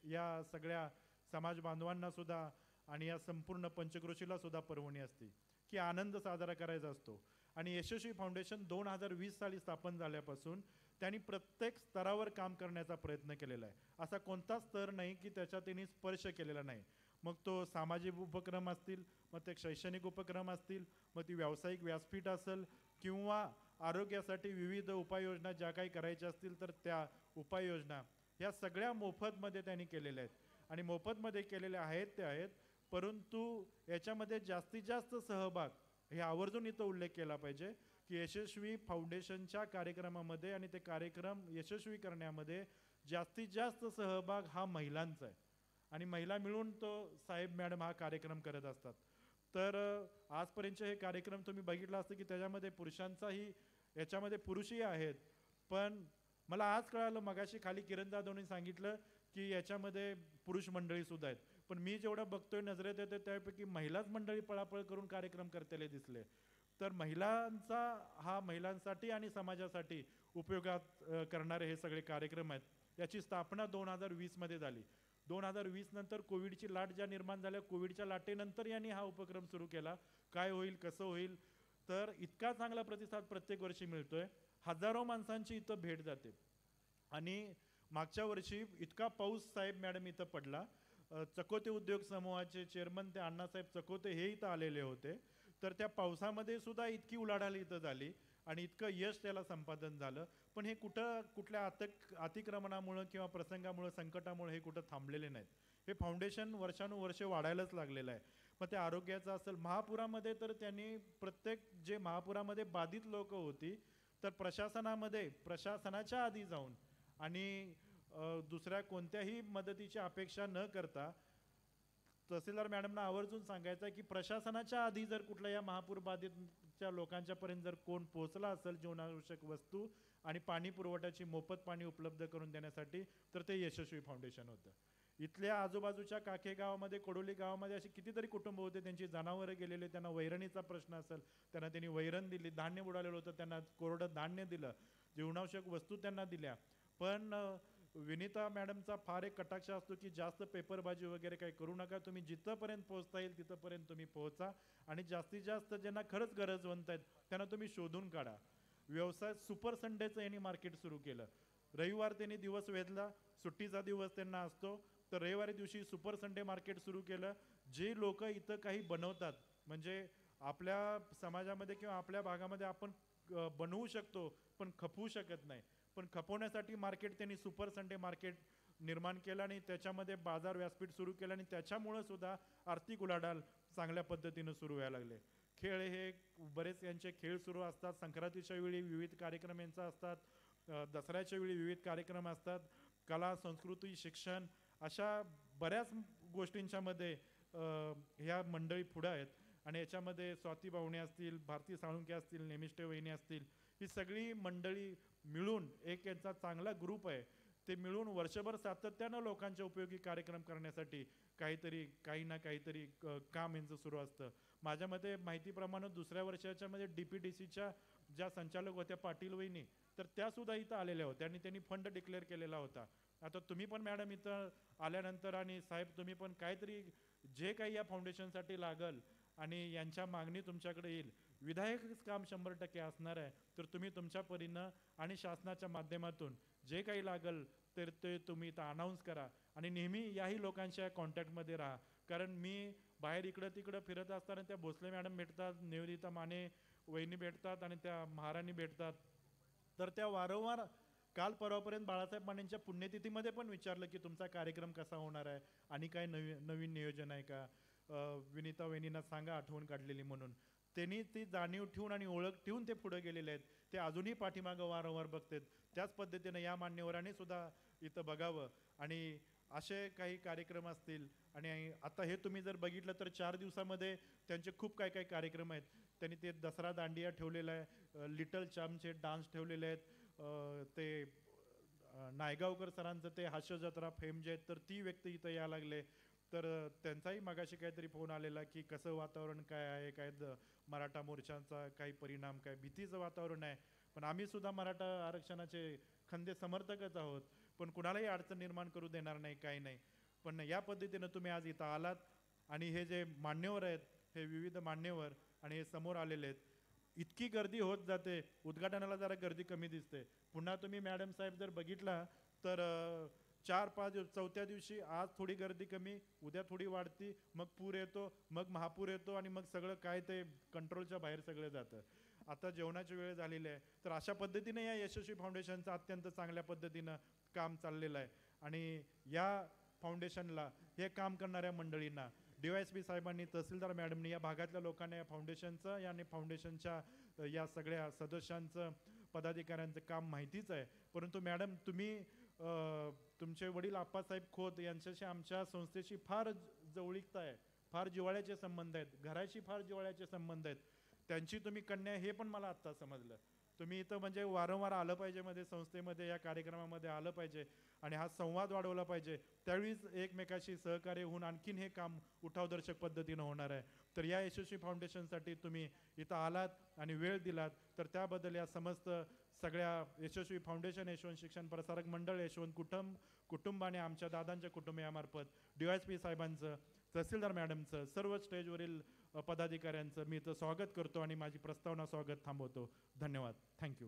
या सगळ्या समाज बांधवांना सुद्धा आणि या संपूर्ण पंचक्रोशीला सुद्धा पर्वणी असते की आनंद साजरा करायचा असतो. आणि यशस्वी फाउंडेशन 2020 साली स्थापन झाल्यापासून त्यांनी प्रत्येक स्तरावर काम करण्याचा प्रयत्न केलेला आहे. असा कोणता स्तर नाही की त्याच्या त्यांनी स्पर्श केलेला नाही. मग तो सामाजिक उपक्रम असतील, मग ते शैक्षणिक उपक्रम असतील, मग ती व्यावसायिक व्यासपीठ असेल, किंवा आरोग्यासाठी विविध उपाययोजना ज्या काही करायच्या असतील तर त्या उपाययोजना ह्या सगळ्या मोफतमध्ये त्यांनी केलेल्या आहेत. आणि मोफतमध्ये केलेले आहेत ते आहेत, परंतु याच्यामध्ये जास्तीत जास्त सहभाग हे आवर्जून इथं उल्लेख केला पाहिजे की यशस्वी फाउंडेशनच्या कार्यक्रमामध्ये आणि ते कार्यक्रम यशस्वी करण्यामध्ये जास्तीत जास्त सहभाग हा महिलांचा आहे. आणि महिला मिळून तो साहेब मॅडम हा कार्यक्रम करत असतात. तर आजपर्यंतचे हे कार्यक्रम तुम्ही बघितला असतं की त्याच्यामध्ये पुरुषांचाही, याच्यामध्ये पुरुषही आहेत, पण मला आज कळालं, मगाशी खाली किरण जाधवने सांगितलं की याच्यामध्ये पुरुष मंडळी सुद्धा आहेत, पण मी जेवढं बघतोय नजरेत येते त्यापैकी महिलाच मंडळी पळापळ करून कार्यक्रम करतेले दिसले. तर महिलांचा हा महिलांसाठी आणि समाजासाठी उपयोगात करणारे हे सगळे कार्यक्रम आहेत. याची स्थापना 2020 मध्ये झाली. 2020 नंतर कोविडची लाट ज्या निर्माण झाल्या, कोविडच्या लाटेनंतर यांनी हा उपक्रम सुरू केला. काय होईल, कसं होईल, तर इतका चांगला प्रतिसाद प्रत्येक वर्षी मिळतोय. हजारो माणसांची इथं भेट जाते. आणि मागच्या वर्षी इतका पाऊस साहेब मॅडम इथं पडला, चकोते उद्योग समूहाचे चेअरमन ते अण्णासाहेब चकोते हे इथं आलेले होते. तर त्या पावसामध्ये सुद्धा इतकी उलाढाल इथं झाली आणि इतकं यश त्याला संपादन झालं. पण हे कुठल्या अतिक्रमणामुळं किंवा प्रसंगामुळं, संकटामुळे हे कुठं थांबलेले नाहीत. हे फाउंडेशन वर्षानुवर्ष वाढायलाच लागलेलं आहे. मग ते आरोग्याचं असेल, महापुरामध्ये तर त्यांनी प्रत्येक जे महापुरामध्ये बाधित लोक होती, तर प्रशासनाच्या आधी जाऊन आणि दुसऱ्या कोणत्याही मदतीची अपेक्षा न करता तहसीलदार मॅडमना आवर्जून सांगायचं आहे की प्रशासनाच्या आधी जर कुठल्या या महापूर बाधितच्या लोकांच्यापर्यंत जर कोण पोहोचला असेल जीवनावश्यक वस्तू आणि पाणी पुरवठ्याची मोफत पाणी उपलब्ध करून देण्यासाठी, तर ते यशस्वी फाउंडेशन होतं. इथल्या आजूबाजूच्या काखे गावामध्ये, कोडोली गावामध्ये असे कितीतरी कुटुंब होते, त्यांची जनावरं गेलेले, त्यांना वैरणीचा प्रश्न असेल, त्यांना त्यांनी वैरण दिली, धान्य बुडालेलं होतं, त्यांना कोरडं धान्य दिलं, जीवनावश्यक वस्तू त्यांना दिल्या. पण विनीता मॅडमचा फार एक कटाक्ष असतो की जास्त पेपरबाजी वगैरे काही करू नका, तुम्ही जिथंपर्यंत पोहोचता येईल तिथंपर्यंत तुम्ही पोहोचा आणि जास्तीत जास्त ज्यांना खरंच गरजवंत आहेत त्यांना तुम्ही शोधून काढा. व्यवसाय सुपर संडेचं यांनी मार्केट सुरू केलं. रविवार त्यांनी दिवस वेधला, सुट्टीचा दिवस त्यांना असतो, तर रविवारी दिवशी सुपर संडे मार्केट सुरू केलं. जे लोक इथं काही बनवतात, म्हणजे आपल्या समाजामध्ये किंवा आपल्या भागामध्ये आपण बनवू शकतो पण खपवू शकत नाही, पण खपवण्यासाठी मार्केट त्यांनी सुपर संडे मार्केट निर्माण केलं आणि त्याच्यामध्ये बाजार व्यासपीठ सुरू केलं आणि त्याच्यामुळं सुद्धा आर्थिक उलाढाल चांगल्या पद्धतीनं सुरू व्हायला लागले. खेळ हे बरेच यांचे खेळ सुरू असतात, संक्रांतीच्या वेळी विविध कार्यक्रम यांचा असतात, दसऱ्याच्या वेळी विविध कार्यक्रम असतात, कला संस्कृती शिक्षण अशा बऱ्याच गोष्टींच्या मध्ये ह्या मंडळी पुढे आहेत. आणि याच्यामध्ये स्वाती बावणे असतील, भारती साळुंके असतील, नेमिष्टे वहिनी असतील, ही सगळी मंडळी मिळून एक यांचा चांगला ग्रुप आहे. ते मिळून वर्षभर सातत्यानं लोकांच्या उपयोगी कार्यक्रम करण्यासाठी काही ना काहीतरी काम यांचं सुरू असतं. माझ्या मते माहितीप्रमाणे दुसऱ्या वर्षाच्या मध्ये DPDCच्या ज्या संचालक होत्या पाटील वहिनी, तर त्या सुद्धा इथं आलेल्या होत्या आणि त्यांनी फंड डिक्लेअर केलेला होता. आता तुम्ही पण मॅडम इथं आल्यानंतर आणि साहेब तुम्ही पण काहीतरी जे काही या फाउंडेशनसाठी लागल आणि यांच्या मागणी तुमच्याकडे येईल, विधायकच काम 100% असणार आहे, तर तुम्ही तुमच्या परीनं आणि शासनाच्या माध्यमातून जे काही लागल तर ते तुम्ही इथं अनाऊन्स करा आणि नेहमी याही लोकांच्या कॉन्टॅक्टमध्ये राहा. कारण मी बाहेर इकडं तिकडं फिरत असताना त्या भोसले मॅडम भेटतात, निवेदिता माने वहिनी भेटतात आणि त्या महाराणी भेटतात, तर त्या वारंवार काल परवापर्यंत बाळासाहेब मानेंच्या पुण्यतिथीमध्ये पण विचारलं की तुमचा कार्यक्रम कसा होणार आहे आणि काय नवीन नियोजन आहे का, विनीता वहिनींना सांगा आठवण काढलेली म्हणून. त्यांनी ती जाणीव ठेवून आणि ओळख ठेवून ते पुढे गेलेले आहेत. ते अजूनही पाठीमागं वारंवार बघतात. त्याच पद्धतीनं या मान्यवरांनी सुद्धा इथं बघावं आणि असे काही कार्यक्रम असतील. आणि आता हे तुम्ही जर बघितलं तर 4 दिवसामध्ये त्यांचे खूप काही कार्यक्रम आहेत. त्यांनी ते दसरा दांडिया ठेवलेला आहे, लिटल चॅम्पचे डान्स ठेवलेले आहेत, ते नायगावकर सरांचं ते हास्य जत्रा फेम जे आहेत तर ती व्यक्ती इथं यायला लागले. तर त्यांचाही मगाशी काहीतरी फोन आलेला की कसं वातावरण काय आहे, काय मराठा मोर्चांचा काही परिणाम, काय भीतीचं वातावरण आहे. पण आम्ही सुद्धा मराठा आरक्षणाचे खंदे समर्थकच आहोत, पण कुणालाही अडचण निर्माण करू देणार नाही, काही नाही. पण या पद्धतीनं तुम्ही आज इथं आलात आणि हे जे मान्यवर आहेत, हे विविध मान्यवर आणि हे समोर आलेले आहेत. इतकी गर्दी होत जाते, उद्घाटनाला जरा गर्दी कमी दिसते. पुन्हा तुम्ही मॅडम साहेब जर बघितला तर 4-5 चौथ्या दिवशी आज थोडी गर्दी कमी, उद्या थोडी वाढती, मग पूर येतो, मग महापूर येतो आणि मग सगळं काय ते कंट्रोलच्या बाहेर सगळं जातं. आता जेवणाची वेळ झालेली आहे, तर अशा पद्धतीने या यशस्वी फाउंडेशनचं अत्यंत चांगल्या पद्धतीनं काम चाललेलं आहे. आणि या फाउंडेशनला हे काम करणाऱ्या मंडळींना DYSP साहेबांनी, तहसीलदार मॅडमनी, या भागातल्या लोकांना या फाउंडेशनचं आणि फाउंडेशनच्या या सगळ्या सदस्यांचं पदाधिकाऱ्यांचं काम माहितीच आहे. परंतु मॅडम तुम्ही तुमचे वडील आप्पासाहेब खोत यांच्याशी आमच्या संस्थेशी फार जवळीकता आहे, फार जिव्हाळ्याचे संबंध आहेत, घराशी फार जिव्हाळ्याचे संबंध आहेत. त्यांची तुम्ही कन्या हे पण मला आत्ता समजलं. तुम्ही इथं म्हणजे वारंवार आलं पाहिजे, मध्ये संस्थेमध्ये या कार्यक्रमामध्ये आलं पाहिजे आणि हा संवाद वाढवला पाहिजे. त्यावेळीच एकमेकाशी सहकार्य होऊन आणखीन हे काम उठावदर्शक पद्धतीनं होणार आहे. तर या यशस्वी फाउंडेशनसाठी तुम्ही इथं आलात आणि वेळ दिलात, तर त्याबद्दल या समस्त सगळ्या यशस्वी फाउंडेशन, यशवंत शिक्षण प्रसारक मंडळ, यशवंत कुटुंब आणि आमच्या दादांच्या कुटुंबियामार्फत DYSP साहेबांचं, तहसीलदार मॅडमचं, सर्व स्टेजवरील पदाधिकाऱ्यांचं मी इथं स्वागत करतो आणि माझी प्रस्तावना स्वागत थांबवतो. धन्यवाद. थँक्यू.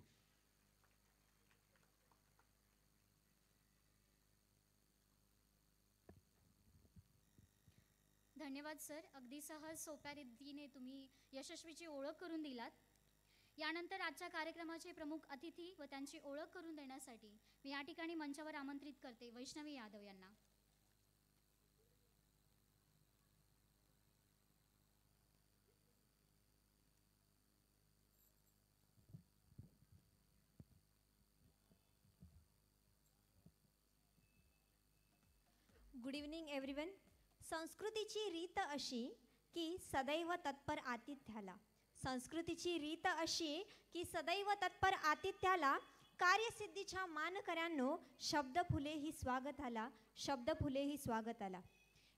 धन्यवाद सर. अगदी सहज सोप्या रीतीने तुम्ही यशस्वीची ओळख करून दिलात. यानंतर आजच्या कार्यक्रमाचे प्रमुख अतिथी व त्यांची ओळख करून देण्यासाठी मी या ठिकाणी मंचावर आमंत्रित करते वैष्णवी यादव यांना. Good evening everyone. संस्कृतीची रीत अशी की सदैव तत्पर आतिथ्याला, संस्कृतीची रीत अशी की सदैव तत्पर आतिथ्याला, कार्यसिद्धीच्या मानकऱ्यांनो शब्द फुले ही स्वागताला, शब्द फुले ही स्वागताला.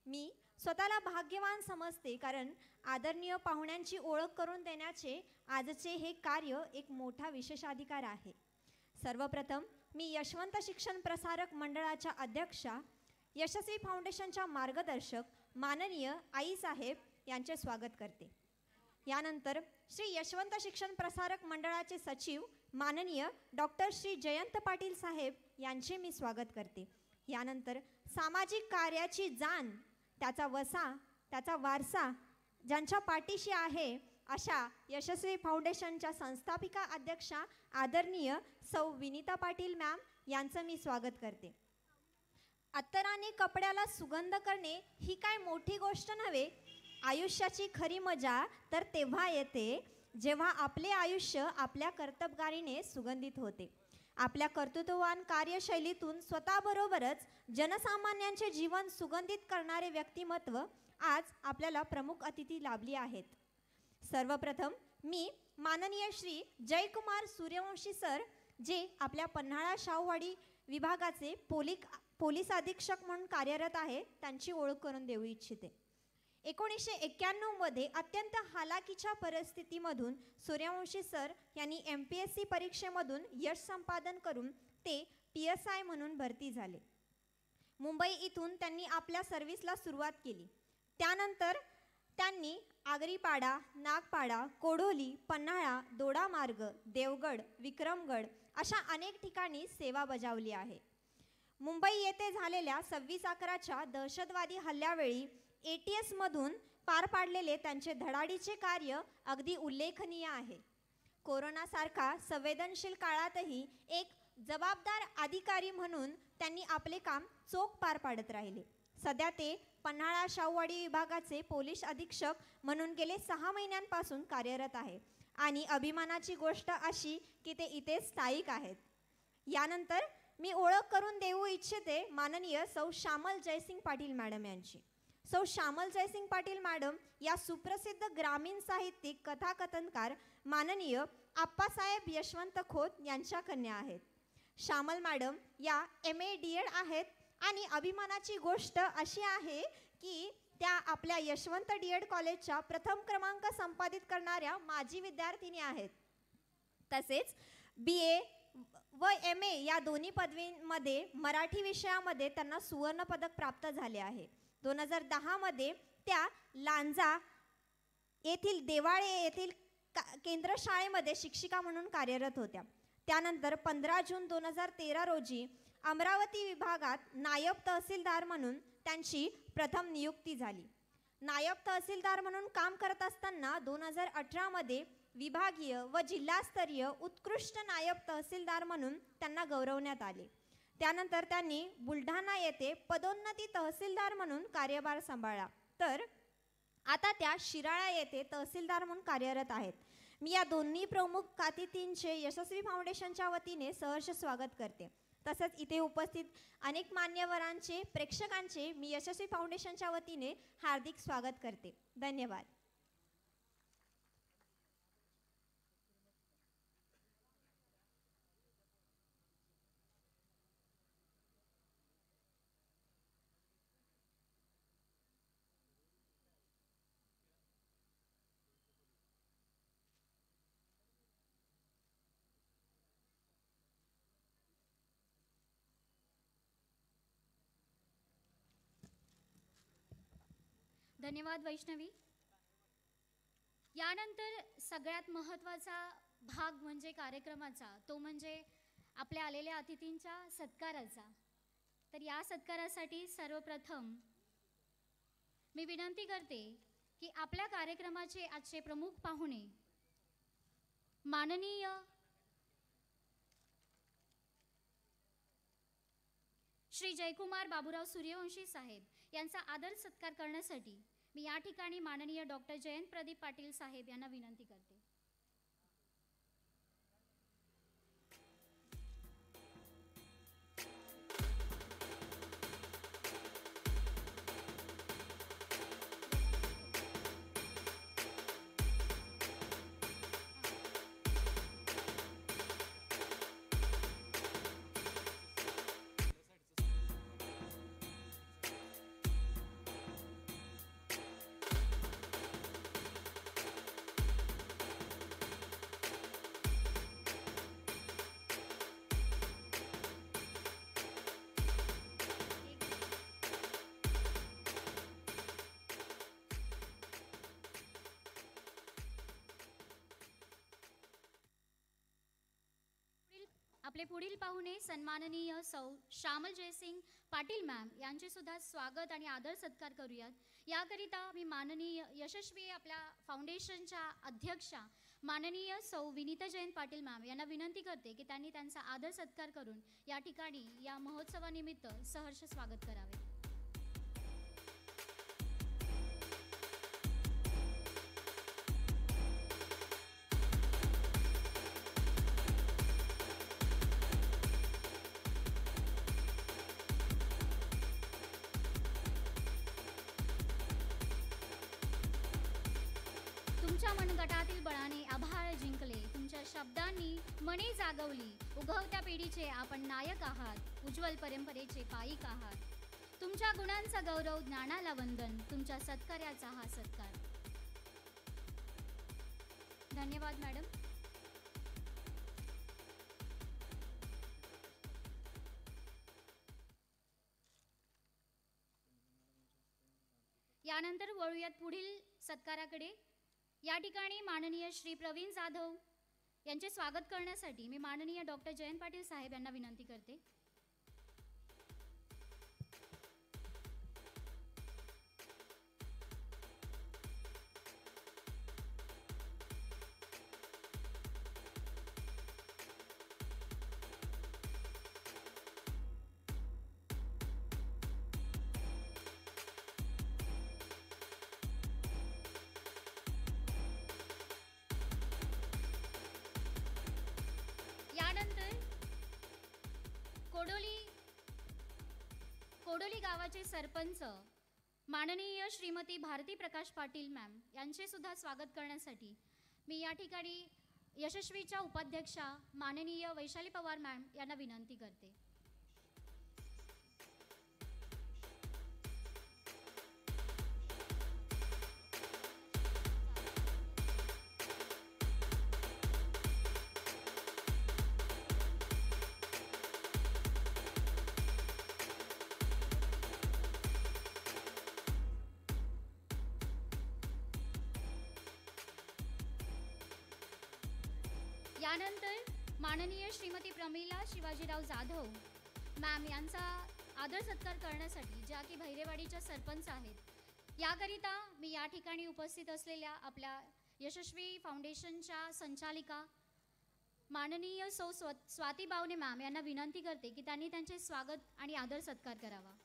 मी स्वतःला भाग्यवान समजते, कारण आदरणीय पाहुण्यांची ओळख करून देण्याचे आजचे हे कार्य एक मोठा विशेषाधिकार आहे. सर्वप्रथम मी यशवंत शिक्षण प्रसारक मंडळाच्या अध्यक्षा, यशस्वी फाउंडेशनच्या मार्गदर्शक माननीय आईसाहेब यांचे स्वागत करते. यानंतर श्री यशवंत शिक्षण प्रसारक मंडळाचे सचिव माननीय डॉक्टर श्री जयंत पाटील साहेब यांचे मी स्वागत करते. यानंतर सामाजिक कार्याची जाण, त्याचा वसा, त्याचा वारसा ज्यांच्या पाठीशी आहे अशा यशस्वी फाउंडेशनच्या संस्थापिका अध्यक्षा आदरणीय सौ विनीता पाटील मॅम यांचं मी स्वागत करते. अत्तराने कपड्याला सुगंध करणे ही काय मोठी गोष्ट नव्हे. आयुष्याची खरी मजा तर तेव्हा येते जेव्हा आपले आयुष्य आपल्या कर्तबगारीने सुगंधित होते. आपल्या कर्तृत्ववान कार्यशैलीतून स्वतःबरोबरच जनसामान्यांचे जीवन सुगंधित करणारे व्यक्तिमत्व आज आपल्याला प्रमुख अतिथी लाभली आहेत. सर्वप्रथम मी माननीय श्री जयकुमार सूर्यवंशी सर, जे आपल्या पन्हाळा शाहूवाडी विभागाचे पोलीस अधीक्षक म्हणून कार्यरत आहे, त्यांची ओळख करून देऊ इच्छिते. 1991 मध्ये अत्यंत हालाकीच्या परिस्थितीमधून सूर्यवंशी सर यांनी MPSC परीक्षेमधून यश संपादन करून ते PSI म्हणून भरती झाले. मुंबई इथून त्यांनी आपल्या सर्व्हिसला सुरुवात केली. त्यानंतर त्यांनी आगरीपाडा, नागपाडा, कोढोली, पन्हाळा, दोडामार्ग, देवगड, विक्रमगड अशा अनेक ठिकाणी सेवा बजावली आहे. मुंबई येथे झालेल्या 26/11च्या दहशतवादी हल्ल्यावेळी ATS मधून पार पाडलेले त्यांचे धडाडीचे कार्य अगदी उल्लेखनीय आहे. कोरोनासारखा संवेदनशील काळातही एक जबाबदार अधिकारी म्हणून त्यांनी आपले काम चोख पार पाडत राहिले. सध्या ते पन्हाळा शाहूवाडी विभागाचे पोलीस अधीक्षक म्हणून गेले 6 महिन्यांपासून कार्यरत आहे आणि अभिमानाची गोष्ट अशी की ते इथे स्थायिक आहेत. यानंतर मी ओळख करून देऊ इच्छिते माननीय सौ श्यामल जयसिंग पाटील मॅडम यांची. सौ श्यामल जयसिंग पाटील मॅडम या सुप्रसिद्ध ग्रामीण साहित्यिक, कथाकथनकार माननीय आप्पासाहेब यशवंत खोत यांच्या कन्या आहेत. श्यामल मॅडम या MA DED आहेत आणि अभिमानाची गोष्ट अशी आहे की त्या आपल्या यशवंत DED कॉलेजच्या प्रथम क्रमांक संपादित करणाऱ्या माजी विद्यार्थिनी आहेत. तसेच BA व MA या दोन्ही पदवींमध्ये मराठी विषयामध्ये त्यांना सुवर्ण पदक प्राप्त झाले आहे. 2010 मध्ये त्या लांजा येथील देवाळे येथील केंद्र शाळेमध्ये शिक्षिका म्हणून कार्यरत होत्या. त्यानंतर 15 जून 2013 रोजी अमरावती विभागात नायब तहसीलदार म्हणून त्यांची प्रथम नियुक्ती झाली. नायब तहसीलदार म्हणून काम करत असताना 2018 मध्ये विभागीय व जिल्हास्तरीय उत्कृष्ट नायब तहसीलदार म्हणून त्यांना गौरवण्यात आले. त्यानंतर त्यांनी बुलढाणा येथे पदोन्नती तहसीलदार म्हणून कार्यभार सांभाळला. तर आता त्या शिराळा येथे तहसीलदार म्हणून कार्यरत आहेत. मी या दोन्ही प्रमुख अतिथींचे यशस्वी फाउंडेशनच्या वतीने सहर्ष स्वागत करते. तसंच इथे उपस्थित अनेक मान्यवरांचे, प्रेक्षकांचे मी यशस्वी फाउंडेशनच्या वतीने हार्दिक स्वागत करते. धन्यवाद. धन्यवाद वैष्णवी. यानंतर सगळ्यात महत्त्वाचा भाग म्हणजे कार्यक्रमाचा, तो म्हणजे आपल्या आलेल्या अतिथींच्या सत्काराचा. तर या सत्कारासाठी सर्वप्रथम मी विनंती करते की आपल्या कार्यक्रमाचे आजचे प्रमुख पाहुणे माननीय श्री जयकुमार बाबूराव सूर्यवंशी साहेब यांचा आदर सत्कार करण्यासाठी मी या ठिकाणी माननीय डॉक्टर जयंत प्रदीप पाटील साहेब यांना विनंती करते. आपले पुढील पाहुणे सन्माननीय सौ श्यामल जयसिंग पाटील मॅम यांचे सुद्धा स्वागत आणि आदर सत्कार करूयात। याकरिता मी माननीय यशस्वी आपल्या फाउंडेशनच्या अध्यक्षा माननीय सौ विनीता जयंत पाटील मॅम यांना विनंती करते की त्यांनी त्यांचा आदर सत्कार करून या ठिकाणी या महोत्सवानिमित्त सहर्ष स्वागत करावे। तुमच्या मनगटातील बळाने आभाळ जिंकले, तुमच्या शब्दांनी मने जागवली। उगवत्या पिढीचे आपण नायक आहात, उज्ज्वल परंपरेचे पाईक आहात। तुमच्या गुणांचा गौरव, ज्ञानाला वंदन, तुमच्या सत्कार्याचा हा सत्कार। धन्यवाद मॅडम। यानंतर वळूयात पुढील सत्काराकडे। या ठिकाणी माननीय श्री प्रवीण जाधव यांचे स्वागत करण्यासाठी मी माननीय डॉक्टर जयंत पाटील साहेब यांना विनंती करते। यानंतर कोडोली गावाचे सरपंच माननीय श्रीमती भारती प्रकाश पाटील मॅम यांचे सुद्धा स्वागत करण्यासाठी मी या ठिकाणी यशस्वीच्या उपाध्यक्षा माननीय वैशाली पवार मॅम यांना विनंती करते। यानंतर माननीय श्रीमती प्रमिला शिवाजीराव जाधव मॅम यांचा आदर सत्कार करण्यासाठी ज्या की भैरेवाडीच्या सरपंच आहेत, याकरिता मी या ठिकाणी उपस्थित असलेल्या आपल्या यशस्वी फाउंडेशनच्या संचालिका माननीय सौ स्वाती बावने मॅम यांना विनंती करते की त्यांनी त्यांचे स्वागत आणि आदर सत्कार करावा।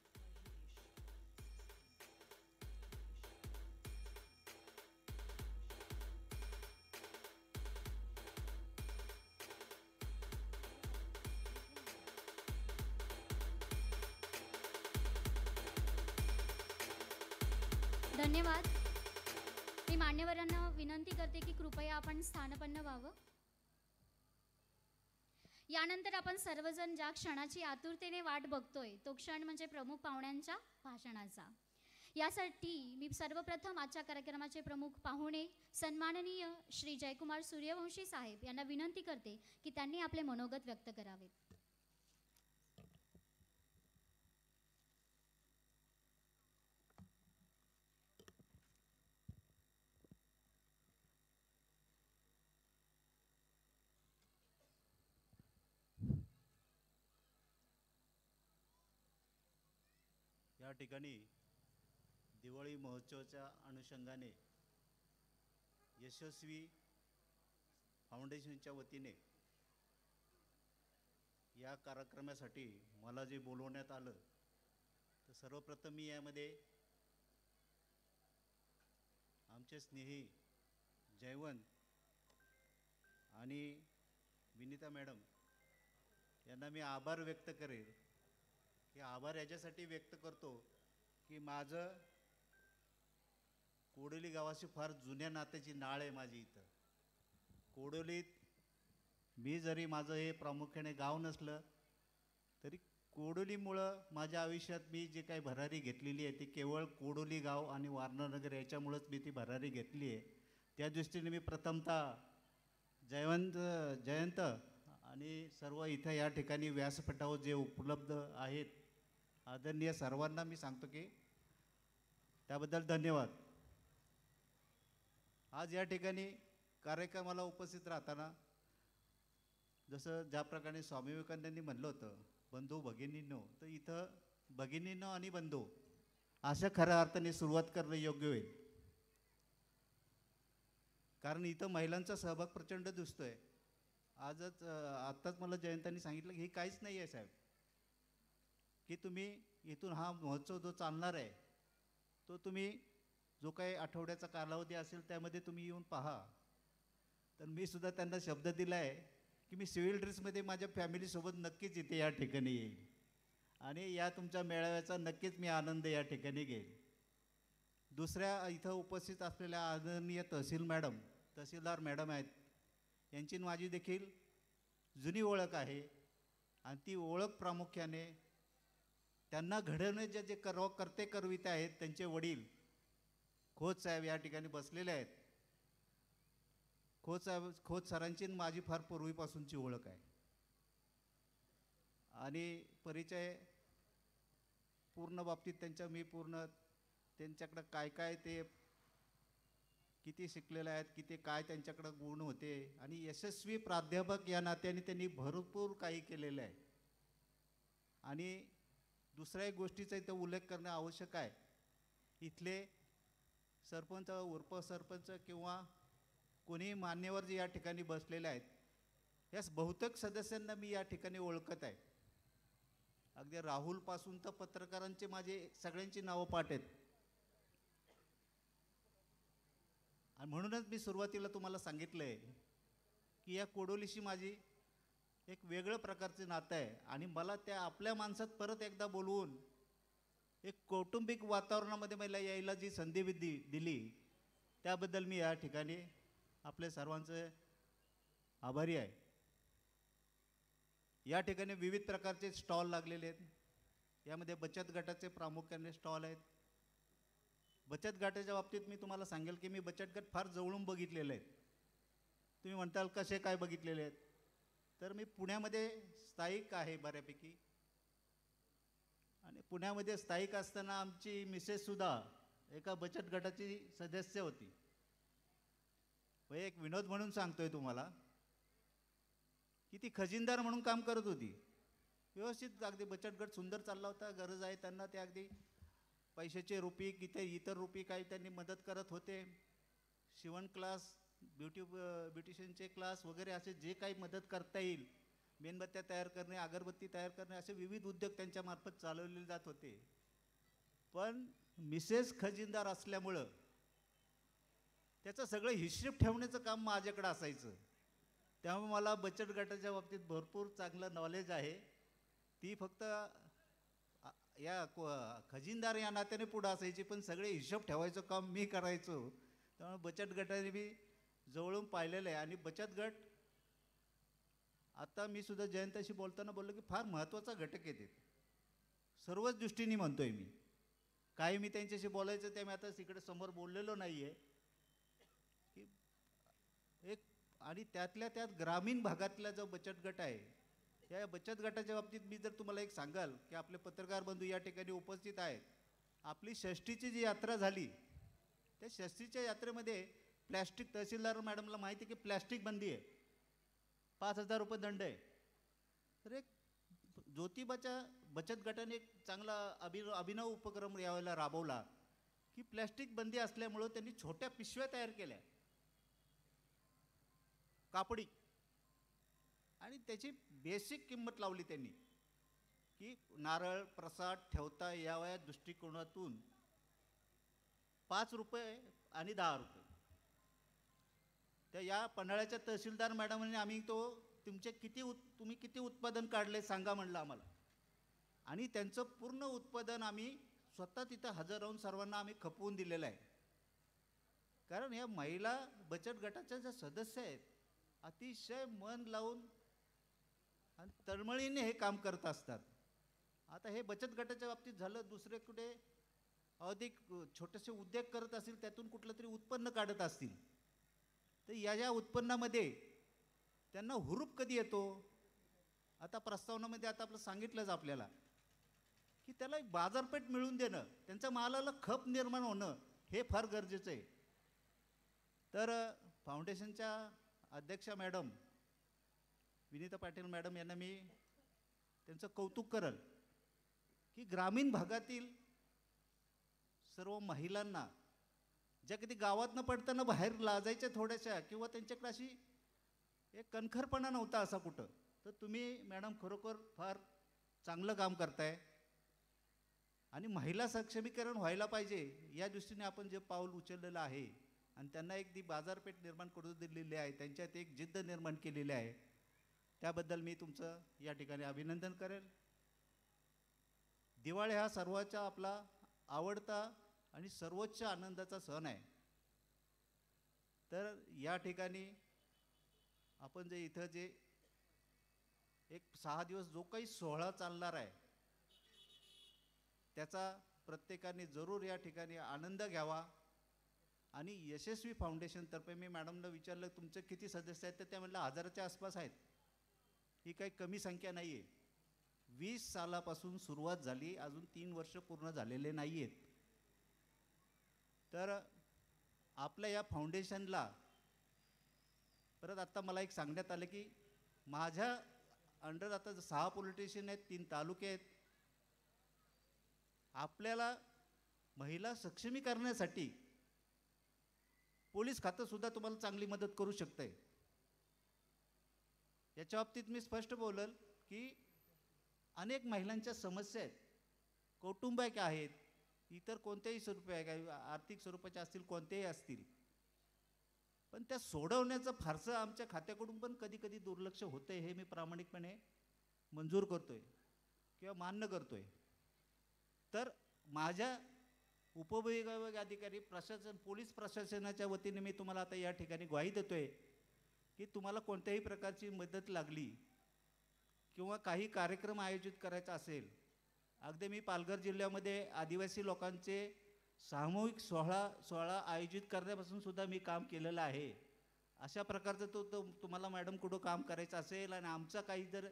धन्यवाद। मी मान्यवरांना विनंती करते की कृपया आपण स्थानपन्न व्हावं। यानंतर आपण सर्वजण ज्या क्षणाची आतुरतेने वाट बघतोय तो क्षण म्हणजे प्रमुख पाहुण्यांच्या भाषणाचा। यासाठी मी सर्वप्रथम आजच्या कार्यक्रमाचे प्रमुख पाहुणे सन्माननीय श्री जयकुमार सूर्यवंशी साहेब यांना विनंती करते की त्यांनी आपले मनोगत व्यक्त करावेत। या ठिकाणी दिवाळी महोत्सवाच्या अनुषंगाने यशस्वी फाउंडेशनच्या वतीने या कार्यक्रमासाठी मला जे बोलवण्यात आलं तर सर्वप्रथम मी यामध्ये आमचे स्नेही जयवंत आणि विनीता मॅडम यांना मी आभार व्यक्त करेन। की आभार याच्यासाठी व्यक्त करतो की माझं कोडोली गावाशी फार जुन्या नात्याची नाळ आहे माझी। इथं कोडोलीत मी जरी माझं हे प्रामुख्याने गाव नसलं तरी कोडोलीमुळं माझ्या आयुष्यात मी जे काही भरारी घेतलेली आहे ती केवळ कोडोली गाव आणि वारणानगर याच्यामुळंच मी ती भरारी घेतली आहे। त्या दृष्टीने मी प्रथमतः जयंत आणि सर्व इथं या ठिकाणी व्यासपीठावर जे उपलब्ध आहेत आदरणीय सर्वांना मी सांगतो की त्याबद्दल धन्यवाद। आज या ठिकाणी कार्यक्रमाला उपस्थित राहताना जसं ज्या प्रकारे स्वामी विवेकानंदांनी म्हणलं होतं बंधू भगिनींनो, तर इथं भगिनींनो आणि बंधू अशा खऱ्या अर्थाने सुरुवात करणं योग्य होईल. कारण इथं महिलांचा सहभाग प्रचंड दिसतोय. आत्ताच मला जयंतांनी सांगितलं की हे काहीच नाही आहे साहेब, की तुम्ही इथून हा महोत्सव जो चालणार आहे तो तुम्ही जो काही आठवड्याचा कालावधी असेल त्यामध्ये तुम्ही येऊन पहा. तर मी सुद्धा त्यांना शब्द दिला आहे की मी सिव्हिल ड्रेसमध्ये माझ्या फॅमिलीसोबत नक्कीच इथे या ठिकाणी येईल आणि या तुमच्या मेळाव्याचा नक्कीच मी आनंद या ठिकाणी घेईल. दुसऱ्या इथं उपस्थित असलेल्या आदरणीय तहसीलदार मॅडम आहेत, यांची माझी देखील जुनी ओळख आहे आणि ती ओळख प्रामुख्याने त्यांना घडवण्याचे जे करते करविते आहेत त्यांचे वडील खोत साहेब या ठिकाणी बसलेले आहेत. खोत सरांची माझी फार पूर्वीपासूनची ओळख आहे आणि परिचय पूर्ण बाबतीत त्यांच्या मी पूर्ण त्यांच्याकडं काय काय ते किती शिकलेले आहेत, किती काय त्यांच्याकडं गुण होते आणि यशस्वी प्राध्यापक या नात्याने त्यांनी भरपूर काही केलेलं आहे. आणि दुसऱ्या एक गोष्टीचा इथं उल्लेख करणं आवश्यक आहे. इथले सरपंच उपसरपंच किंवा कोणी मान्यवर जे या ठिकाणी बसलेले आहेत यास बहुतेक सदस्यांना मी या ठिकाणी ओळखत आहे. अगदी राहुलपासून तर पत्रकारांचे माझे सगळ्यांची नावं पाठ आहेत. आणि म्हणूनच मी सुरुवातीला तुम्हाला सांगितलं आहे की या कोडोलीशी माझी एक वेगळं प्रकारचे नातं आहे आणि मला त्या आपल्या माणसात परत एकदा बोलवून एक कौटुंबिक वातावरणामध्ये मला यायला जी संधी दिली त्याबद्दल मी या ठिकाणी आपल्या सर्वांचे आभारी आहे. या ठिकाणी विविध प्रकारचे स्टॉल लागलेले आहेत. यामध्ये बचत गटाचे प्रामुख्याने स्टॉल आहेत. बचत गटाच्या बाबतीत मी तुम्हाला सांगेल की मी बचत गट फार जवळून बघितलेले आहेत. तुम्ही म्हणताल कसे काय बघितलेले आहेत, तर मी पुण्यामध्ये स्थायिक आहे बऱ्यापैकी आणि पुण्यामध्ये स्थायिक असताना आमची मिसेससुद्धा एका बचत गटाची सदस्य होती. एक विनोद म्हणून सांगतोय तुम्हाला की ती खजिनदार म्हणून काम करत होती. व्यवस्थित अगदी बचत गट सुंदर चालला होता. गरज आहे त्यांना ते अगदी पैशाचे रुपये किती इतर रुपये काही त्यांनी मदत करत होते. शिवण क्लास, ब्युटिशियनचे क्लास वगैरे असे जे काही मदत करता येईल, मेणबत्त्या तयार करणे, अगरबत्ती तयार करणे असे विविध उद्योग त्यांच्यामार्फत चालवले जात होते. पण मिसेस खजिनदार असल्यामुळं त्याचं सगळं हिशेब ठेवण्याचं काम माझ्याकडे असायचं. त्यामुळे मला बचत गटाच्या बाबतीत भरपूर चांगलं नॉलेज आहे. ती फक्त या खजिनदार या नात्याने पुढं असायची, पण सगळे हिशोब ठेवायचं काम मी करायचो. त्यामुळे बचत गटाने मी जवळून पाहिलेलं आहे. आणि बचत गट आता मी सुद्धा जयंताशी बोलताना बोललो की फार महत्त्वाचा घटक आहे ते, सर्वच दृष्टीने म्हणतोय मी. काही मी त्यांच्याशी बोलायचं ते मी आता तिकडे समोर बोललेलो नाही आहे की एक. आणि त्यातल्या त्यात ग्रामीण भागातला जो बचत गट आहे, या बचत गटाच्या बाबतीत मी जर तुम्हाला एक सांगाल की आपले पत्रकार बंधू या ठिकाणी उपस्थित आहेत. आपली षष्टीची जी यात्रा झाली त्या षष्टीच्या यात्रेमध्ये प्लॅस्टिक, तहसीलदार मॅडमला माहिती आहे की प्लॅस्टिक बंदी आहे, 5,000 रुपये दंड आहे. तर एक ज्योतिबाच्या बचत गटाने एक चांगला अभिनव उपक्रम यावेळेला राबवला की प्लॅस्टिक बंदी असल्यामुळं त्यांनी छोट्या पिशव्या तयार केल्या कापडी, आणि त्याची बेसिक किंमत लावली त्यांनी की नारळ प्रसाद ठेवता याव्या या दृष्टिकोनातून 5 रुपये आणि 10 रुपये. त्या या पन्हाळ्याच्या तहसीलदार मॅडमने आम्ही तुम्ही किती उत्पादन काढले सांगा म्हणलं आम्हाला. आणि त्यांचं पूर्ण उत्पादन आम्ही स्वतः तिथं हजर राहून सर्वांना आम्ही खपवून दिलेलं आहे. कारण या महिला बचत गटाच्या ज्या सदस्य आहेत अतिशय मन लावून आणि तळमळीने हे काम करत असतात. आता हे बचत गटाच्या बाबतीत झालं. दुसरे कुठे अधिक छोटेसे उद्योग करत असतील, त्यातून कुठलं तरी उत्पन्न काढत असतील, तर या उत्पन्नामध्ये त्यांना हुरूप कधी येतो. आता प्रस्तावनामध्ये आता आपलं सांगितलंच आपल्याला की त्याला एक बाजारपेठ मिळवून देणं, त्यांच्या मालाला खप निर्माण होणं हे फार गरजेचं आहे. तर फाउंडेशनच्या अध्यक्षा मॅडम विनीता पाटील मॅडम यांना मी त्यांचं कौतुक करल की ग्रामीण भागातील सर्व महिलांना ज्या कधी गावातनं पडताना बाहेर लाजायच्या थोड्याशा किंवा त्यांच्याकडे अशी एक कणखरपणा नव्हता असा कुठं, तर तुम्ही मॅडम खरोखर फार चांगलं काम करताय आणि महिला सक्षमीकरण व्हायला पाहिजे या दृष्टीने आपण जे पाऊल उचललेलं आहे आणि त्यांना एक ती बाजारपेठ निर्माण करून दिलेली आहे, त्यांच्यात एक जिद्द निर्माण केलेली आहे, त्याबद्दल मी तुमचं या ठिकाणी अभिनंदन करेल. दिवाळी हा सर्वांचा आपला आवडता आणि सर्वोच्च आनंदाचा सण आहे. तर या ठिकाणी आपण जे इथं जे एक 6 दिवस जो काही सोहळा चालणार आहे त्याचा प्रत्येकाने जरूर या ठिकाणी आनंद घ्यावा. आणि यशस्वी फाउंडेशनतर्फे मी मॅडमला विचारलं तुमचे किती सदस्य आहेत, तर त्या म्हणलं 1000च्या आसपास आहेत. ही काही कमी संख्या नाही आहे. 20 सालापासून सुरुवात झाली, अजून 3 वर्ष पूर्ण झालेले नाही आहेत. तर आपल्या या फाउंडेशनला परत आत्ता मला एक सांगण्यात आलं की माझ्या अंडर आता 6 पोलीस स्टेशन आहेत, 3 तालुके आहेत. आपल्याला महिला सक्षमीकरणासाठी पोलीस खातं सुद्धा तुम्हाला चांगली मदत करू शकते. याच्या बाबतीत मी स्पष्ट बोलल की अनेक महिलांच्या समस्या आहेत, कौटुंबिक आहेत, इतर कोणत्याही स्वरूपी आहे, काही आर्थिक स्वरूपाच्या असतील, कोणत्याही असतील, पण त्या सोडवण्याचं फारसं आमच्या खात्याकडून पण कधी कधी दुर्लक्ष होतं. हे मी प्रामाणिकपणे मंजूर करतोय किंवा मान्य करतोय. तर माझ्या उपविभाग अधिकारी प्रशासन पोलीस प्रशासनाच्या वतीने मी तुम्हाला आता या ठिकाणी ग्वाही देतोय की तुम्हाला कोणत्याही प्रकारची मदत लागली किंवा काही कार्यक्रम आयोजित करायचा असेल, अगदी मी पालघर जिल्ह्यामध्ये आदिवासी लोकांचे सामूहिक सोहळा आयोजित करण्यापासून सुद्धा मी काम केलेलं आहे. अशा प्रकारचं तो तुम्हाला मॅडम कुठं काम करायचं असेल आणि आमचा काही जर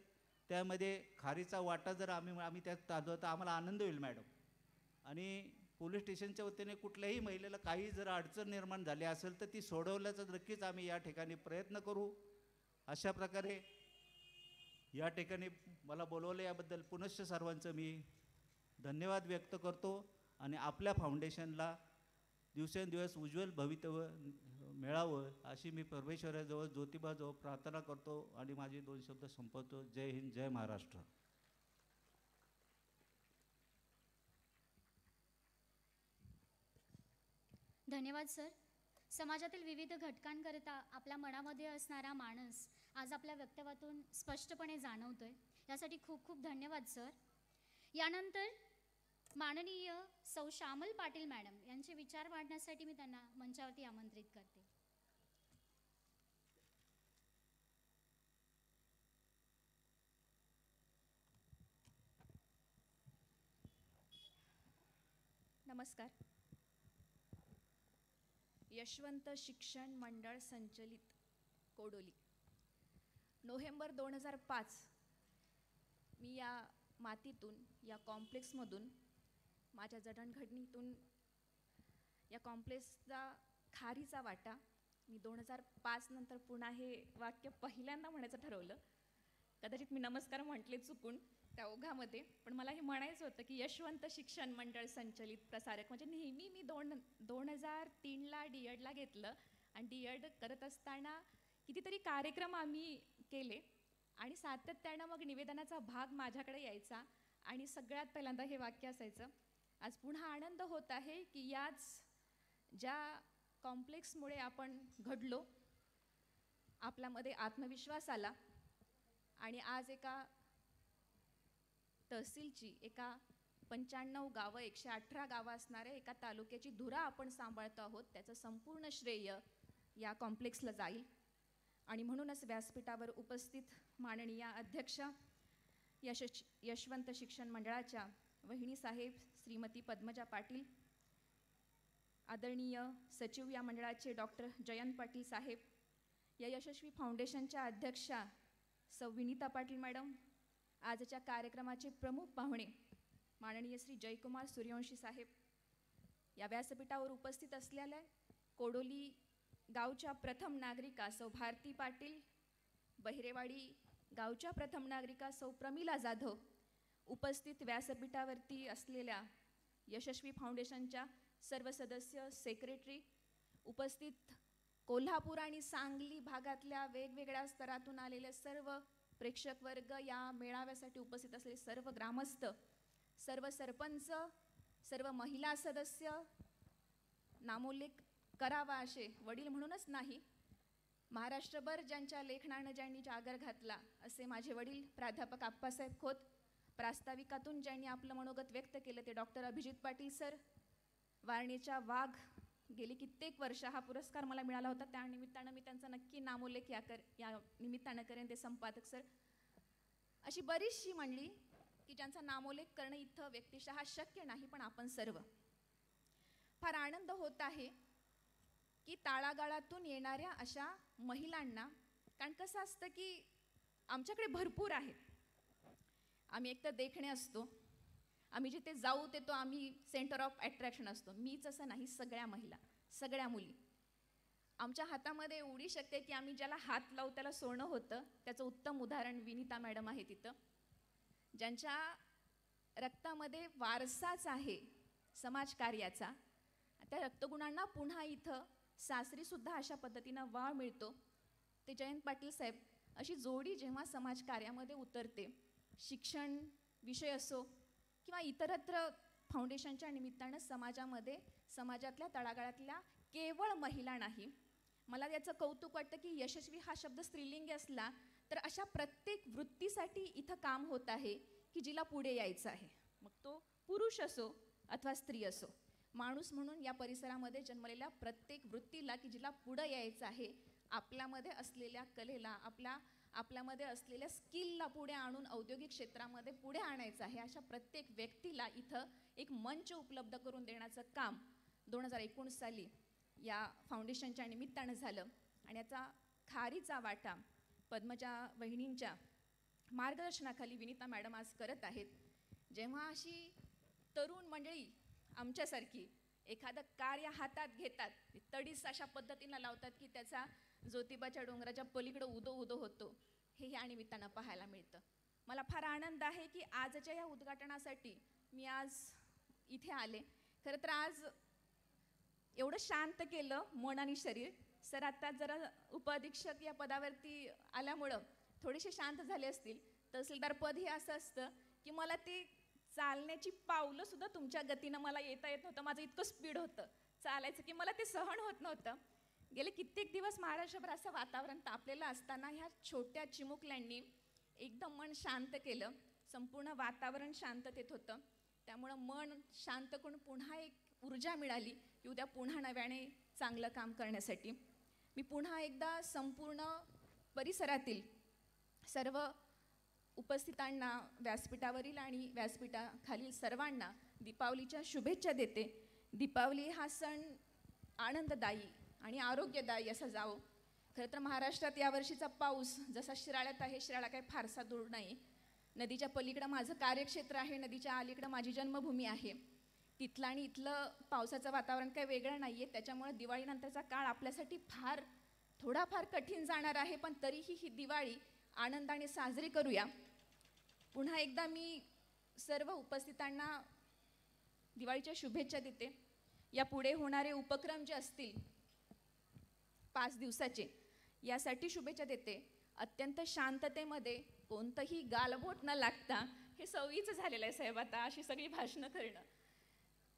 त्यामध्ये खारीचा वाटा जर आम्ही त्यात ताजवतो तर आम्हाला आनंद होईल मॅडम. आणि पोलीस स्टेशनच्या वतीने कुठल्याही महिलेला काही जर अडचण निर्माण झाली असेल तर ती सोडवण्याचा नक्कीच आम्ही या ठिकाणी प्रयत्न करू. अशा प्रकारे या ठिकाणी मला बोलवलं याबद्दल पुनश्च सर्वांचं मी धन्यवाद व्यक्त करतो आणि आपल्या फाउंडेशनला दिवसेंदिवस उज्ज्वल भवितव्य मिळावं अशी मी परमेश्वराजवळ ज्योतिबाजवळ प्रार्थना करतो आणि माझे 2 शब्द संपवतो. जय हिंद, जय महाराष्ट्र. धन्यवाद सर. समाजातील विविध घटकांकरिता आपल्या मनामध्ये असणारा मानस आज आपल्या वक्तव्यातून स्पष्टपणे जाणवतोय, यासाठी खूप खूप धन्यवाद सर. यानंतर माननीय सौ श्यामल पाटील मॅडम यांचे विचार मांडण्यासाठी मी त्यांना मंचावरती आमंत्रित करते. नमस्कार. यशवंत शिक्षण मंडळ संचलित कोडोली, नोव्हेंबर 2005 मी या मातीतून, या कॉम्प्लेक्समधून, माझ्या जडणघडणीतून या कॉम्प्लेक्सचा खारीचा वाटा मी 2005 नंतर पुन्हा हे वाक्य पहिल्यांदा म्हणायचं ठरवलं. कदाचित मी नमस्कार म्हटले चुकून त्या ओघामध्ये, पण मला हे म्हणायचं होतं की यशवंत शिक्षण मंडळ संचलित प्रसारक म्हणजे नेहमी मी 2003ला DEDला घेतलं आणि DED करत असताना कितीतरी कार्यक्रम आम्ही केले आणि सातत्यानं मग निवेदनाचा भाग माझ्याकडे यायचा आणि सगळ्यात पहिल्यांदा हे वाक्य असायचं. आज पुन्हा आनंद होत आहे की याच ज्या कॉम्प्लेक्समुळे आपण घडलो, आपल्यामध्ये आत्मविश्वास आला आणि आज एका तहसीलची, एका 95 गावं, 118 गावं असणाऱ्या एका तालुक्याची धुरा आपण सांभाळतो आहोत. त्याचं संपूर्ण श्रेय या कॉम्प्लेक्सला जाईल. आणि म्हणूनच व्यासपीठावर उपस्थित माननीय अध्यक्ष यशवंत शिक्षण मंडळाच्या वहिनी साहेब श्रीमती पद्मजा पाटील, आदरणीय सचिव या मंडळाचे डॉक्टर जयंत पाटील साहेब, या यशस्वी फाउंडेशनच्या अध्यक्षा सौ विनीता पाटील मॅडम, आजच्या कार्यक्रमाचे प्रमुख पाहुणे माननीय श्री जयकुमार सूर्यवंशी साहेब, या व्यासपीठावर उपस्थित असलेल्या कोडोली गावच्या प्रथम नागरिका सौ भारती पाटील, बहिरेवाडी गावच्या प्रथम नागरिका सौ प्रमिला जाधव, उपस्थित व्यासपीठावरती असलेल्या यशस्वी फाउंडेशनच्या सर्व सदस्य, सेक्रेटरी, उपस्थित कोल्हापूर आणि सांगली भागातल्या वेगवेगळ्या स्तरातून आलेले सर्व प्रेक्षक वर्ग, या मेळाव्यासाठी उपस्थित असलेले सर्व ग्रामस्थ, सर्व सरपंच, सर्व महिला सदस्य, नामोल्लेख करावा असे वडील म्हणूनच नाही, महाराष्ट्रभर ज्यांच्या लेखनानं ज्यांनी जागर घातला असे माझे वडील प्राध्यापक आप्पासाहेब खोत, प्रास्ताविकातून ज्यांनी आपलं मनोगत व्यक्त केलं ते डॉक्टर अभिजित पाटील सर, वारणीच्या वाघ, गेली कित्येक वर्ष हा पुरस्कार मला मिळाला होता, त्या निमित्तानं मी त्यांचा नक्की नामोल्लेख या निमित्तानं करेन, ते संपादक सर, अशी बरीचशी मंडळी की ज्यांचा नामोल्लेख करणं इथं व्यक्तिशः शक्य नाही, पण आपण सर्व फार आनंद होत आहे की तळागाळातून येणाऱ्या अशा महिलांना, कारण कसं असतं की आमच्याकडे भरपूर आहेत, आम्ही एक तर देखणे असतो, आम्ही जिथे जाऊ ते तो आम्ही सेंटर ऑफ अट्रॅक्शन असतो, मीच असं नाही, सगळ्या महिला, सगळ्या मुली, आमच्या हातामध्ये एवढी शक्ती आहे की आम्ही ज्याला हात लावू त्याला सोनं होतं. त्याचं उत्तम उदाहरण विनीता मॅडम आहे तिथं, ज्यांच्या रक्तामध्ये वारसाच आहे समाजकार्याचा. त्या रक्तगुणांना पुन्हा इथं सासरीसुद्धा अशा पद्धतीनं वाव मिळतो. ते जयंत पाटील साहेब अशी जोडी जेव्हा समाजकार्यामध्ये उतरते, शिक्षण विषय असो किंवा इतरत्र फाउंडेशनच्या निमित्तानं समाजामध्ये, समाजातल्या तळागाळातल्या केवळ महिला नाही, मला याचं कौतुक वाटतं की यशस्वी हा शब्द स्त्रीलिंगी असला तर अशा प्रत्येक वृत्तीसाठी इथं काम होत आहे की जिला पुढे यायचं आहे, मग तो पुरुष असो अथवा स्त्री असो. माणूस म्हणून या परिसरामध्ये जन्मलेल्या प्रत्येक वृत्तीला की जिला पुढं यायचं आहे, आपल्यामध्ये असलेल्या कलेला, आपल्यामध्ये असलेल्या स्किलला पुढे आणून औद्योगिक क्षेत्रामध्ये पुढे आणायचं आहे, अशा प्रत्येक व्यक्तीला इथं एक मंच उपलब्ध करून देण्याचं काम 2019 साली या फाउंडेशनच्या निमित्तानं झालं. आणि याचा खारीचा वाटा पद्मजा वहिनींच्या मार्गदर्शनाखाली विनीता मॅडम आज करत आहेत. जेव्हा अशी तरुण मंडळी आमच्यासारखी एखादं कार्य हातात घेतात, तडीस अशा पद्धतीनं लावतात की त्याचा ज्योतिबाच्या डोंगराच्या पलीकडं उदो उदो होतो, हे या निमित्तानं पाहायला मिळतं. मला फार आनंद आहे की आजच्या या उद्घाटनासाठी मी आज इथे आले. खरं तर आज एवढं शांत केलं मन आणि शरीर. सर आता जरा उपअधीक्षक या पदावरती आल्यामुळं थोडेसे शांत झाले असतील. तहसीलदार पद हे असं असतं की मला ते चालण्याची पावलं सुद्धा तुमच्या गतीनं मला येता येत नव्हतं, माझं इतकं स्पीड होतं चालायचं की मला ते सहन होत नव्हतं. गेले कित्येक दिवस महाराष्ट्रभर असं वातावरण तापलेलं असताना ह्या छोट्या चिमुकल्यांनी एकदम मन शांत केलं. संपूर्ण वातावरण शांततेत होतं, त्यामुळं मन शांत करून पुन्हा एक ऊर्जा मिळाली की उद्या पुन्हा नव्याने चांगलं काम करण्यासाठी. मी पुन्हा एकदा संपूर्ण परिसरातील सर्व उपस्थितांना, व्यासपीठावरील आणि व्यासपीठाखालील सर्वांना दीपावलीच्या शुभेच्छा देते. दीपावली हा सण आनंददायी आणि आरोग्यदायी असा जावो. खरं तर महाराष्ट्रात यावर्षीचा पाऊस जसा शिराळ्यात आहे, शिराळा काही फारसा दूर नाही. नदीच्या पलीकडं माझं कार्यक्षेत्र आहे, नदीच्या अलीकडं माझी जन्मभूमी आहे. तिथलं आणि इथलं पावसाचं वातावरण काही वेगळं नाही आहे. त्याच्यामुळं दिवाळीनंतरचा काळ आपल्यासाठी थोडाफार कठीण जाणार आहे, पण तरीही ही दिवाळी आनंदाने साजरी करूया. पुन्हा एकदा मी सर्व उपस्थितांना दिवाळीच्या शुभेच्छा देते. या पुढे होणारे उपक्रम जे असतील 5 दिवसाचे, यासाठी शुभेच्छा देते. अत्यंत शांततेमध्ये कोणतंही गालबोट न लागता, हे सवयीचं झालेलं आहे साहेब आता अशी सगळी भाषणं करणं,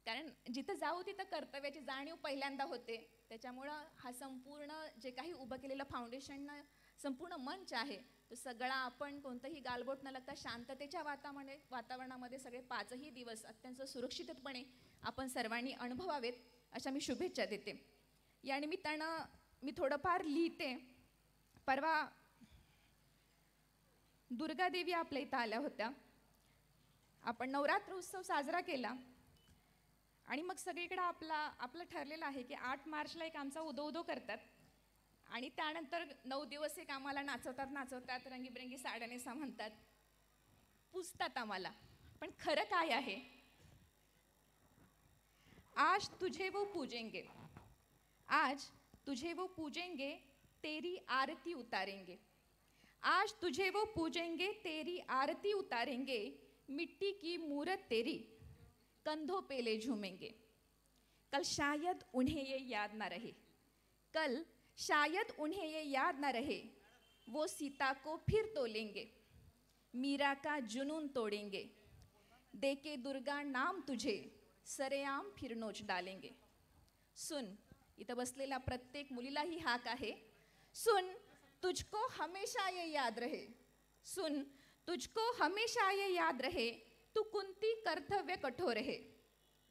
कारण जिथं जाऊ तिथं कर्तव्याची जाणीव पहिल्यांदा होते. त्याच्यामुळं हा संपूर्ण जे काही उभं केलेलं फाउंडेशननं संपूर्ण मंच आहे तो सगळा आपण कोणतंही गालबोट न लागता शांततेच्या वातावरणामध्ये सगळे 5ही दिवस अत्यंत सुरक्षितपणे आपण सर्वांनी अनुभवावेत अशा मी शुभेच्छा देते. या निमित्तानं मी थोडंफार लिहिते. परवा दुर्गादेवी आपल्या इथं आल्या होत्या. आपण नवरात्र उत्सव साजरा केला आणि मग सगळीकडं आपलं ठरलेलं आहे की 8 मार्चला एक आमचा उदो उदो करतात आणि त्यानंतर 9 दिवस एक आम्हाला नाचवतात, रंगीबेरंगी साड्या नेसा म्हणतात, पुजतात आम्हाला. पण खरं काय आहे, आज तुझे वो पूजेंगे, आज तुझे वो पूजेंगे, तेरी आरती उतारेंगे. आज तुझे वो पूजेंगे, तेरी आरती उतारेंगे, मिट्टी की मूरत तेरी कंधों पे ले झूमेंगे। कल शायद उन्हें ये याद ना रहे, कल शायद उन्हें ये याद ना रहे, वो सीता को फिर तोलेंगे, मीरा का जुनून तोड़ेंगे, देके दुर्गा नाम तुझे सरेआम फिर नोच डालेंगे। सुन, इथं बसलेल्या प्रत्येक मुलीला ही हाक आहे, सुन तुझको हमेशा ये याद रहे, सुन तुझको हमेशा ये याद रहे, तू कुंती कर्तव्य कठोर है,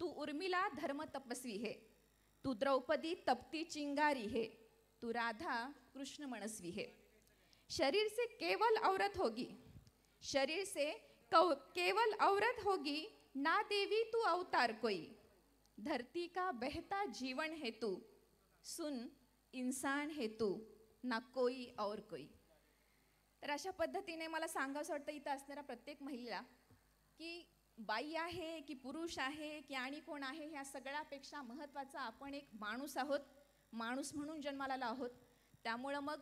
तू उर्मिला धर्म तपस्वी है, तू द्रौपदी तपती चिंगारी है, तू राधा कृष्ण मनस्वी है। शरीर से केवल औरत होगी, शरीर से केवल औरत होगी, ना देवी तू अवतार कोई, धरती का बहता जीवन है तू, सुन इंसान है तू, ना कोई और कोई। तर अशा पद्धतीने मला सांगावंसं वाटतं इथं असणाऱ्या प्रत्येक महिलेला की बाई आहे की पुरुष आहे की आणि कोण आहे, ह्या सगळ्यापेक्षा महत्त्वाचा आपण एक माणूस आहोत, माणूस म्हणून जन्माला आलो आहोत। त्यामुळं मग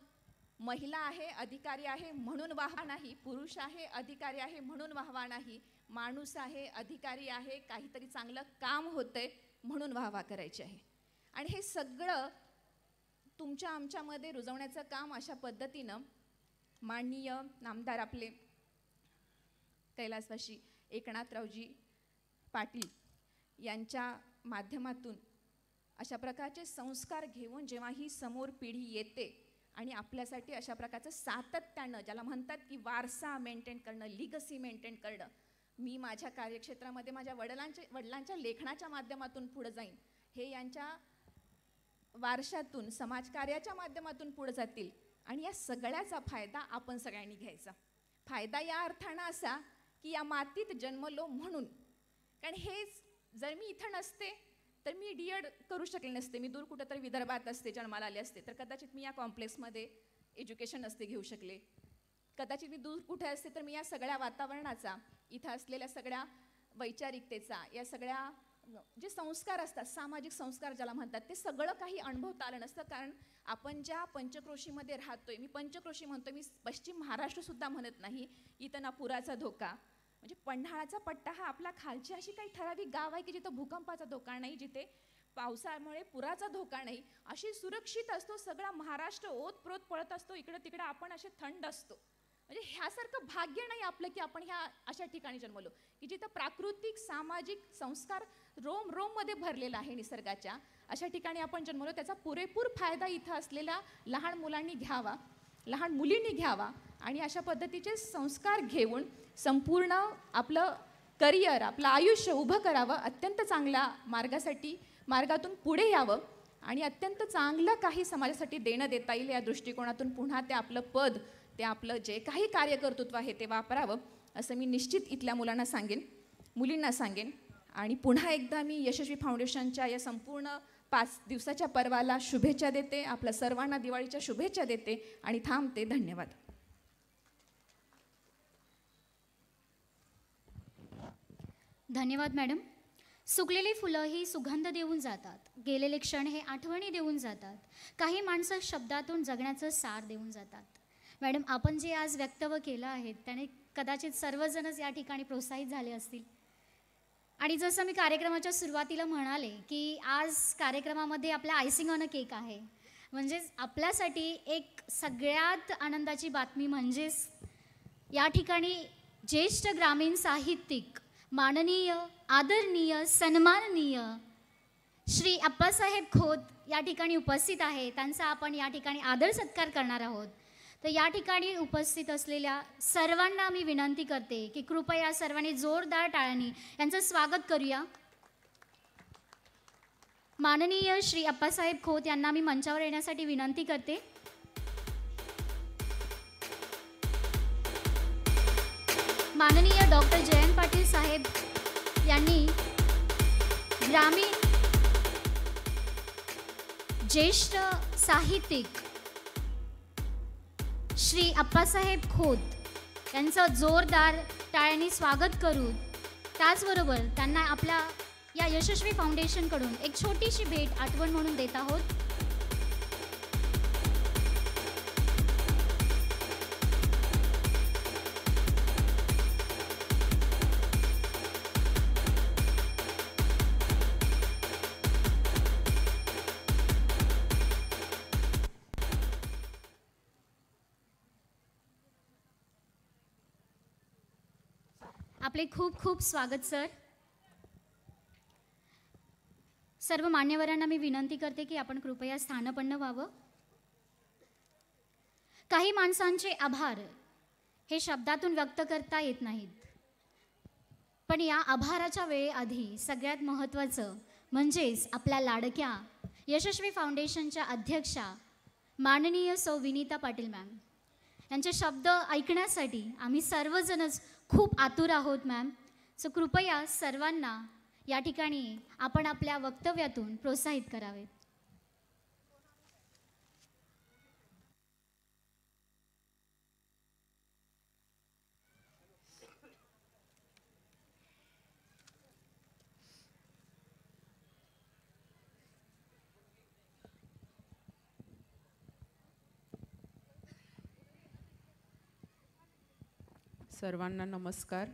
महिला आहे, अधिकारी आहे म्हणून वाहवा नाही, पुरुष आहे, अधिकारी आहे म्हणून वाहवा नाही, माणूस आहे, अधिकारी आहे, काहीतरी चांगलं काम होतंय म्हणून वाहवा करायची आहे। आणि हे सगळं तुमच्या आमच्यामध्ये रुजवण्याचं काम अशा पद्धतीनं माननीय नामदार आपले कैलासवासी एकनाथरावजी पाटील यांच्या माध्यमातून अशा प्रकारचे संस्कार घेऊन जेव्हा ही समोर पिढी येते आणि आपल्यासाठी अशा प्रकारचं सातत्यानं, ज्याला म्हणतात की वारसा मेंटेन करणं, लिगसी मेंटेन करणं, मी माझ्या कार्यक्षेत्रामध्ये माझ्या वडिलांच्या लेखनाच्या माध्यमातून पुढे जाईन, हे यांच्या वारशातून समाजकार्याच्या माध्यमातून पुढे जातील आणि या सगळ्याचा फायदा आपण सगळ्यांनी घ्यायचा। फायदा या अर्थानं असा की या मातीत जन्मलो म्हणून, कारण हेच जर मी इथं नसते तर मी D.Ed करू शकले नसते, मी दूर कुठेतरी विदर्भात असते, जन्माला आले असते तर कदाचित मी या कॉम्प्लेक्समध्ये एज्युकेशन नसते घेऊ शकले, कदाचित मी दूर कुठे असते तर मी या सगळ्या वातावरणाचा, इथं असलेल्या सगळ्या वैचारिकतेचा, या सगळ्या जे संस्कार असतात, सामाजिक संस्कार ज्याला म्हणतात, ते सगळं काही अनुभवता आलं नसतं। कारण आपण ज्या पंचक्रोशीमध्ये राहतोय, मी पंचक्रोशी म्हणतो, मी पश्चिम महाराष्ट्रसुद्धा म्हणत नाही, इथं ना पुराचा धोका, म्हणजे पन्हाळाचा पट्टा हा आपला खालची अशी काही ठराविक गाव आहे की जिथं भूकंपाचा धोका नाही, जिथे पावसामुळे पुराचा धोका नाही, अशी सुरक्षित असतो, सगळा महाराष्ट्र ओतप्रोत पळत असतो, इकडं तिकडं आपण असे थंड असतो। म्हणजे ह्यासारखं भाग्य नाही आपलं की आपण ह्या अशा ठिकाणी जन्मलो की जिथं प्राकृतिक सामाजिक संस्कार रोम मध्ये भरलेला आहे निसर्गाच्या, अशा ठिकाणी आपण जन्मलो। त्याचा पुरेपूर फायदा इथं असलेल्या लहान मुलांनी घ्यावा, लहान मुलींनी घ्यावा आणि अशा पद्धतीचे संस्कार घेऊन संपूर्ण आपलं करिअर, आपलं आयुष्य उभं करावं, अत्यंत चांगल्या मार्गातून पुढे यावं आणि अत्यंत चांगलं काही समाजासाठी देणं देता येईल या दृष्टिकोनातून पुन्हा ते आपलं पद, ते आपलं जे काही कार्यकर्तृत्व आहे ते वापरावं, असं मी निश्चित इथल्या मुलांना सांगेन, मुलींना सांगेन। आणि पुन्हा एकदा मी यशस्वी फाउंडेशनच्या या संपूर्ण 5 दिवसाच्या पर्वाला शुभेच्छा देते, आपल्या सर्वांना दिवाळीच्या शुभेच्छा देते आणि थांबते। धन्यवाद। धन्यवाद मॅडम। सुकलेली फुलं ही सुगंध देऊन जातात, गेलेले क्षण हे आठवणी देऊन जातात, काही माणसं शब्दातून जगण्याचं सार देऊन जातात। मॅडम, आपण जे आज वक्तव्य केलं आहे त्याने कदाचित सर्वजणच या ठिकाणी प्रोत्साहित झाले असतील। आणि जसं मी कार्यक्रमाच्या सुरुवातीला म्हणाले की आज कार्यक्रमामध्ये आपला आयसिंग ऑन अ केक आहे, म्हणजेच आपल्यासाठी एक सगळ्यात आनंदाची बातमी म्हणजेच या ठिकाणी ज्येष्ठ ग्रामीण साहित्यिक, माननीय, आदरणीय, सन्माननीय श्री अप्पासाहेब खोत या ठिकाणी उपस्थित आहे, त्यांचा आपण या ठिकाणी आदर सत्कार करणार आहोत। तर या ठिकाणी उपस्थित असलेल्या सर्वांना मी विनंती करते की कृपया सर्वांनी जोरदार टाळ्यांनी यांचं स्वागत करूया। माननीय श्री अप्पासाहेब खोत यांना मी मंचावर येण्यासाठी विनंती करते। माननीय डॉक्टर जयंत पाटील साहेब यांनी ग्रामीण ज्येष्ठ साहित्यिक श्री अप्पासाहेब खोत यांचं जोरदार टाळ्यांनी स्वागत करू, त्याचबरोबर त्यांना आपल्या या यशस्वी फाउंडेशनकडून एक छोटीशी भेट आठवण म्हणून देत आहोत। आपले खूप खूप स्वागत सर. सर्व मान्यवरांना मी विनंती करते की आपण कृपया स्थानपन्न व्हावं. काही माणसांचे आभार हे शब्दातून व्यक्त करता येत नाहीत, पण या आभाराच्या वेळेआधी सगळ्यात महत्त्वाचं म्हणजेच आपल्या लाडक्या यशस्वी फाउंडेशनच्या अध्यक्षा माननीय सौ विनीता पाटील मॅम यांचे शब्द ऐकण्यासाठी आम्ही सर्वजणच खूप आतुर आहोत मॅम. सो कृपया सर्वांना या ठिकाणी आपण आपल्या वक्तव्यातून प्रोत्साहित करावे. सर्वांना नमस्कार.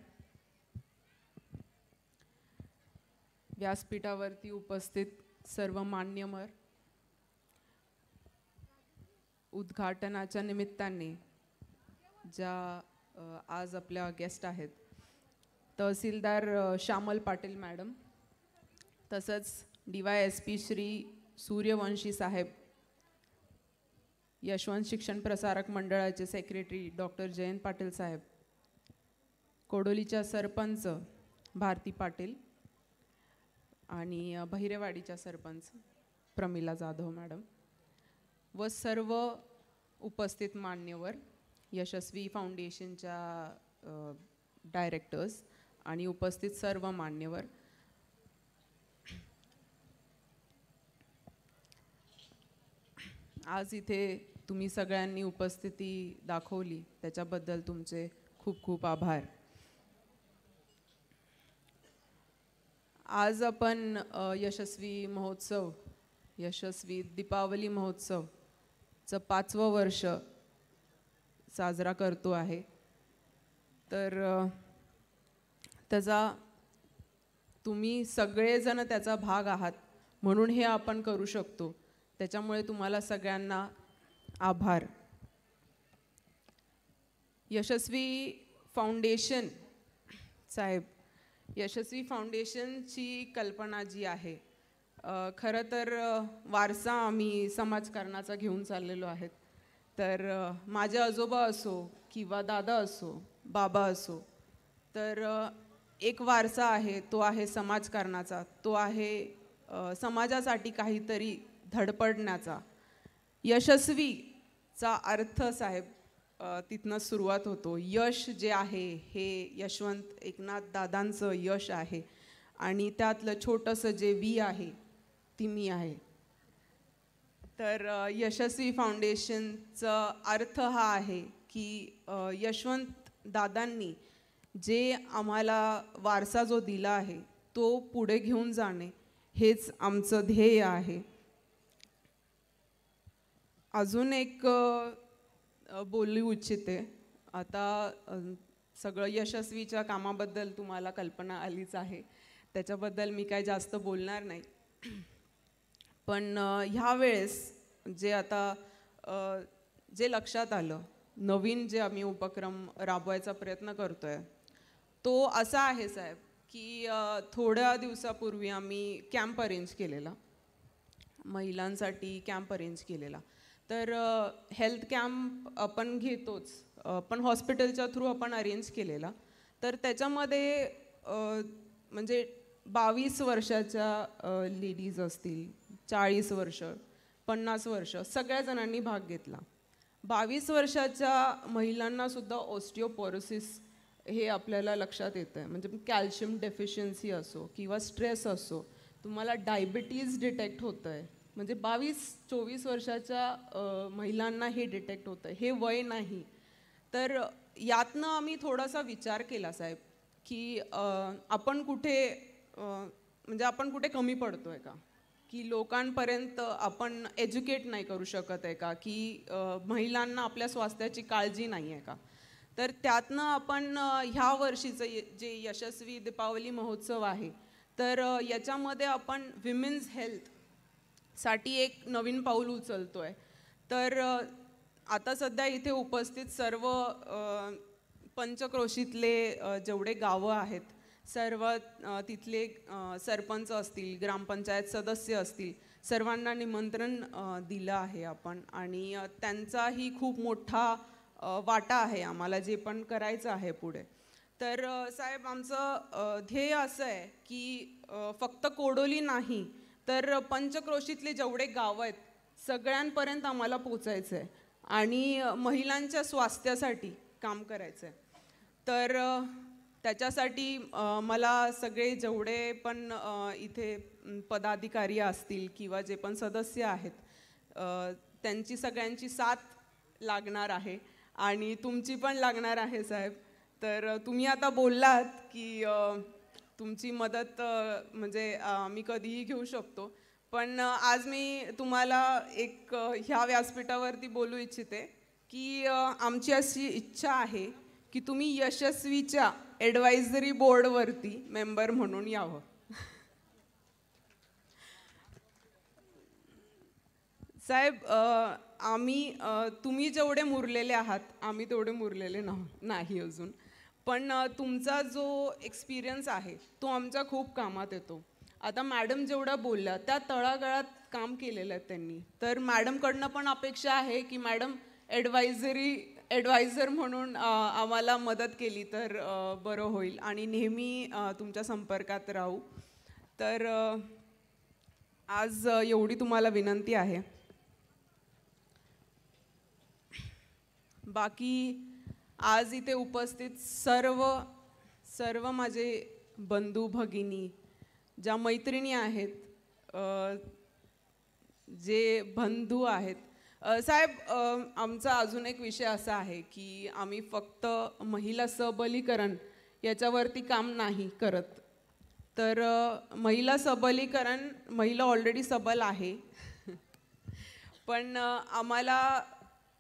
व्यासपीठावरती उपस्थित सर्व मान्यवर, उद्घाटनाच्या निमित्ताने ज्या आज आपल्या गेस्ट आहेत, तहसीलदार श्यामल पाटील मॅडम, तसंच DYSP श्री सूर्यवंशी साहेब, यशवंत शिक्षण प्रसारक मंडळाचे सेक्रेटरी डॉक्टर जयंत पाटील साहेब, कोडोलीच्या सरपंच भारती पाटील आणि बहिरेवाडीच्या सरपंच प्रमिला जाधव मॅडम व सर्व उपस्थित मान्यवर, यशस्वी फाउंडेशनच्या डायरेक्टर्स आणि उपस्थित सर्व मान्यवर, आज इथे तुम्ही सगळ्यांनी उपस्थिती दाखवली त्याच्याबद्दल तुमचे खूप खूप आभार. आज आपण यशस्वी महोत्सव, यशस्वी दीपावली महोत्सवचं 5वं वर्ष साजरा करतो आहे. तर त्याचा तुम्ही सगळेजण त्याचा भाग आहात म्हणून हे आपण करू शकतो. त्याच्यामुळे तुम्हाला सगळ्यांना आभार. यशस्वी फाउंडेशन साहेब, यशस्वी फाउंडेशनची कल्पना जी आहे, खरं तर वारसा आम्ही समाजकारणाचा घेऊन चाललेलो आहेत. तर माझे आजोबा असो किंवा दादा असो, बाबा असो, तर एक वारसा आहे, तो आहे समाजकारणाचा, तो आहे समाजासाठी काहीतरी धडपडण्याचा. यशस्वीचा अर्थ साहेब तिथनं सुरुवात होतो. यश जे आहे हे यशवंत एकनाथ दादांचं यश आहे आणि त्यातलं छोटंसं जे वी आहे ती मी आहे. तर यशस्वी फाउंडेशनचा अर्थ हा आहे की यशवंत दादांनी जे आम्हाला वारसा जो दिला आहे तो पुढे घेऊन जाणे हेच आमचं ध्येय आहे. अजून एक बोलू इच्छिते. आता सगळं यशस्वीच्या कामाबद्दल तुम्हाला कल्पना आलीच आहे, त्याच्याबद्दल मी काय जास्त बोलणार नाही. पण ह्या वेळेस जे आता जे लक्षात आलं, नवीन जे आम्ही उपक्रम राबवायचा प्रयत्न करतोय तो असा आहे साहेब की थोड्या दिवसापूर्वी आम्ही कॅम्प अरेंज केलेला, महिलांसाठी कॅम्प अरेंज केलेला. तर हेल्थ कॅम्प आपण घेतोच, पण हॉस्पिटलच्या थ्रू आपण अरेंज केलेला. तर त्याच्यामध्ये म्हणजे 22 वर्षाच्या लेडीज असतील, 40 वर्ष, 50 वर्ष, सगळ्या जणांनी भाग घेतला. 22 वर्षाच्या महिलांनासुद्धा ऑस्टिओपोरोसिस हे आपल्याला लक्षात येतं आहे. म्हणजे कॅल्शियम डेफिशियन्सी असो किंवा स्ट्रेस असो, तुम्हाला डायबिटीज डिटेक्ट होतं आहे. म्हणजे 22-24 वर्षाच्या महिलांना हे डिटेक्ट होतं आहे, हे वय नाही. तर यातनं आम्ही थोडासा विचार केला साहेब की आपण कुठे म्हणजे आपण कुठे कमी पडतो आहे का, की लोकांपर्यंत आपण एज्युकेट नाही करू शकत आहे का, की महिलांना आपल्या स्वास्थ्याची काळजी नाही आहे का. तर त्यातनं आपण ह्या वर्षीचं जे यशस्वी दीपावली महोत्सव आहे, तर याच्यामध्ये आपण विमेन्स हेल्थ साठी एक नवीन पाऊल उचलतोय. तर आता सध्या इथे उपस्थित सर्व पंचक्रोशीतले जेवढे गावं आहेत सर्व तिथले सरपंच असतील, ग्रामपंचायत सदस्य असतील, सर्वांना निमंत्रण दिलं आहे आपण. आणि त्यांचाही खूप मोठा वाटा आहे आम्हाला जे पण करायचं आहे पुढे. तर साहेब आमचं ध्येय असं आहे की फक्त कोडोली नाही तर पंचक्रोशीतले जेवढे गावं आहेत सगळ्यांपर्यंत आम्हाला पोचायचं आहे आणि महिलांच्या स्वास्थ्यासाठी काम करायचं आहे. तर त्याच्यासाठी मला सगळे जेवढे पण इथे पदाधिकारी असतील किंवा जे पण सदस्य आहेत त्यांची सगळ्यांची साथ लागणार आहे आणि तुमची पण लागणार आहे साहेब. तर तुम्ही आता बोललात की तुमची मदत म्हणजे मी कधीही घेऊ शकतो, पण आज मी तुम्हाला एक ह्या व्यासपीठावरती बोलू इच्छिते की आमची अशी इच्छा आहे की तुम्ही यशस्वीच्या ॲडवायझरी बोर्डवरती मेंबर म्हणून यावं. साहेब आम्ही तुम्ही जेवढे मुरलेले आहात आम्ही तेवढे मुरलेले नाही अजून, पण तुमचा जो एक्सपिरियन्स आहे तो आमच्या खूप कामात येतो. आता मॅडम जेवढा बोलल्या त्या तळागाळात काम केलेलं आहे त्यांनी, तर मॅडमकडनं पण अपेक्षा आहे की मॅडम ॲडवायझर म्हणून आम्हाला मदत केली तर बरं होईल आणि नेहमी तुमच्या संपर्कात राहू. तर आज एवढी तुम्हाला विनंती आहे. बाकी आज इथे उपस्थित सर्व माझे बंधू भगिनी, ज्या मैत्रिणी आहेत, जे बंधू आहेत, साहेब आमचा अजून एक विषय असा आहे की आम्ही फक्त महिला सबलीकरण याच्यावरती काम नाही करत. तर महिला सबलीकरण, महिला ऑलरेडी सबल आहे, पण आम्हाला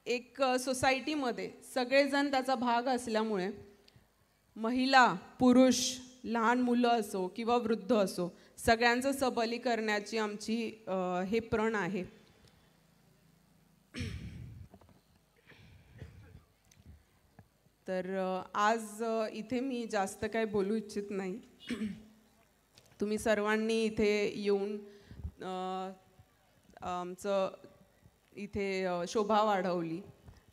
एक सोसायटीमध्ये सगळेजण त्याचा भाग असल्यामुळे महिला, पुरुष, लहान मुलं असो किंवा वृद्ध असो सगळ्यांचं सबलीकरणाची आमची हे प्रण आहे. तर आज इथे मी जास्त काय बोलू इच्छित नाही. तुम्ही सर्वांनी इथे येऊन आमचं इथे शोभा वाढवली,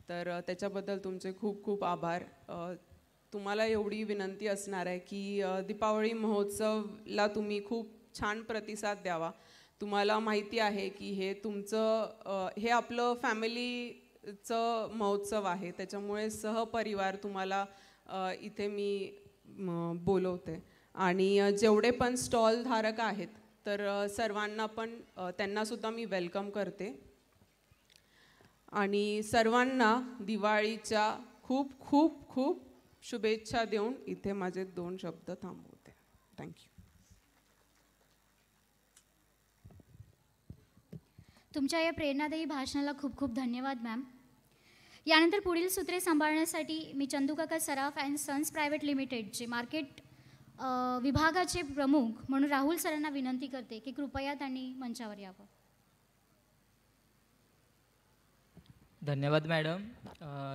तर त्याच्याबद्दल तुमचे खूप खूप आभार. तुम्हाला एवढी विनंती असणार आहे की दीपावली महोत्सवला तुम्ही खूप छान प्रतिसाद द्यावा. तुम्हाला माहिती आहे की हे तुमचं हे आपलं फॅमिलीचं महोत्सव आहे, त्याच्यामुळे सहपरिवार तुम्हाला इथे मी बोलवते. आणि जेवढे पण स्टॉल धारक आहेत तर सर्वांना पण त्यांनासुद्धा मी वेलकम करते. आणि सर्वांना दिवाळीच्या खूप खूप खूप शुभेच्छा देऊन इथे माझे 2 शब्द थांबवते. थँक्यू. तुमच्या या प्रेरणादायी भाषणाला खूप खूप धन्यवाद मॅम. यानंतर पुढील सूत्रे सांभाळण्यासाठी मी चंदूकाका सराफ अँड सन्स प्रायव्हेट लिमिटेडचे मार्केट विभागाचे प्रमुख म्हणून राहुल सरांना विनंती करते की कृपया त्यांनी मंचावर यावं. धन्यवाद मॅडम.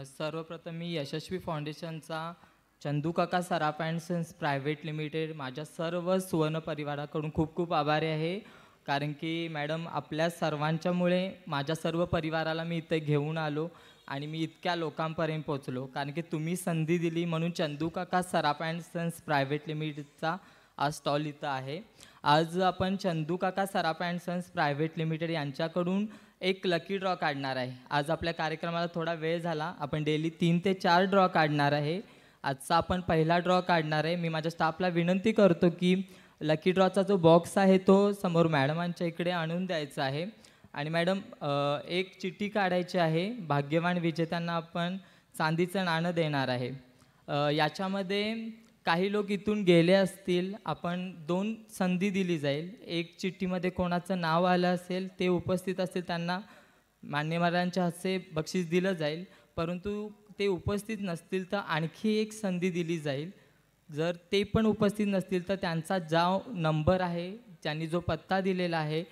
सर्वप्रथम मी यशस्वी फाउंडेशनचा चंदूकाका Saraf and sons private limited माझ्या सर्व सुवर्ण परिवाराकडून खूप खूप आभारी आहे, कारण की मॅडम आपल्या सर्वांच्यामुळे माझ्या सर्व परिवाराला मी इथे घेऊन आलो आणि मी इतक्या लोकांपर्यंत पोचलो, कारण की तुम्ही संधी दिली म्हणून चंदूकाका सराफ अँड सन्स प्रायव्हेट लिमिटेडचा आज स्टॉल इथं आहे. आज आपण चंदूकाका Saraf and sons private limited यांच्याकडून एक लकी ड्रॉ काढणार आहे. आज आपल्या कार्यक्रमाला थोडा वेळ झाला, आपण डेली 3 ते 4 ड्रॉ काढणार आहे. आजचा आपण पहिला ड्रॉ काढणार आहे. मी माझ्या स्टाफला विनंती करतो की लकी ड्रॉचा जो बॉक्स आहे तो समोर मॅडमांच्या इकडे आणून द्यायचा आहे. आणि मॅडम एक चिठ्ठी काढायची आहे. भाग्यवान विजेत्यांना आपण चांदीचं नाणं देणार आहे. याच्यामध्ये काही लोक इथून गेले असतील, आपण 2 संधी दिली जाईल. एक चिठ्ठीमध्ये कोणाचं नाव आलं असेल ते उपस्थित असतील त्यांना मान्यवरांच्या हस्ते बक्षीस दिलं जाईल, परंतु ते उपस्थित नसतील तर आणखी एक संधी दिली जाईल. जर ते पण उपस्थित नसतील तर त्यांचा जो नंबर आहे, त्यांनी जो पत्ता दिलेला आहे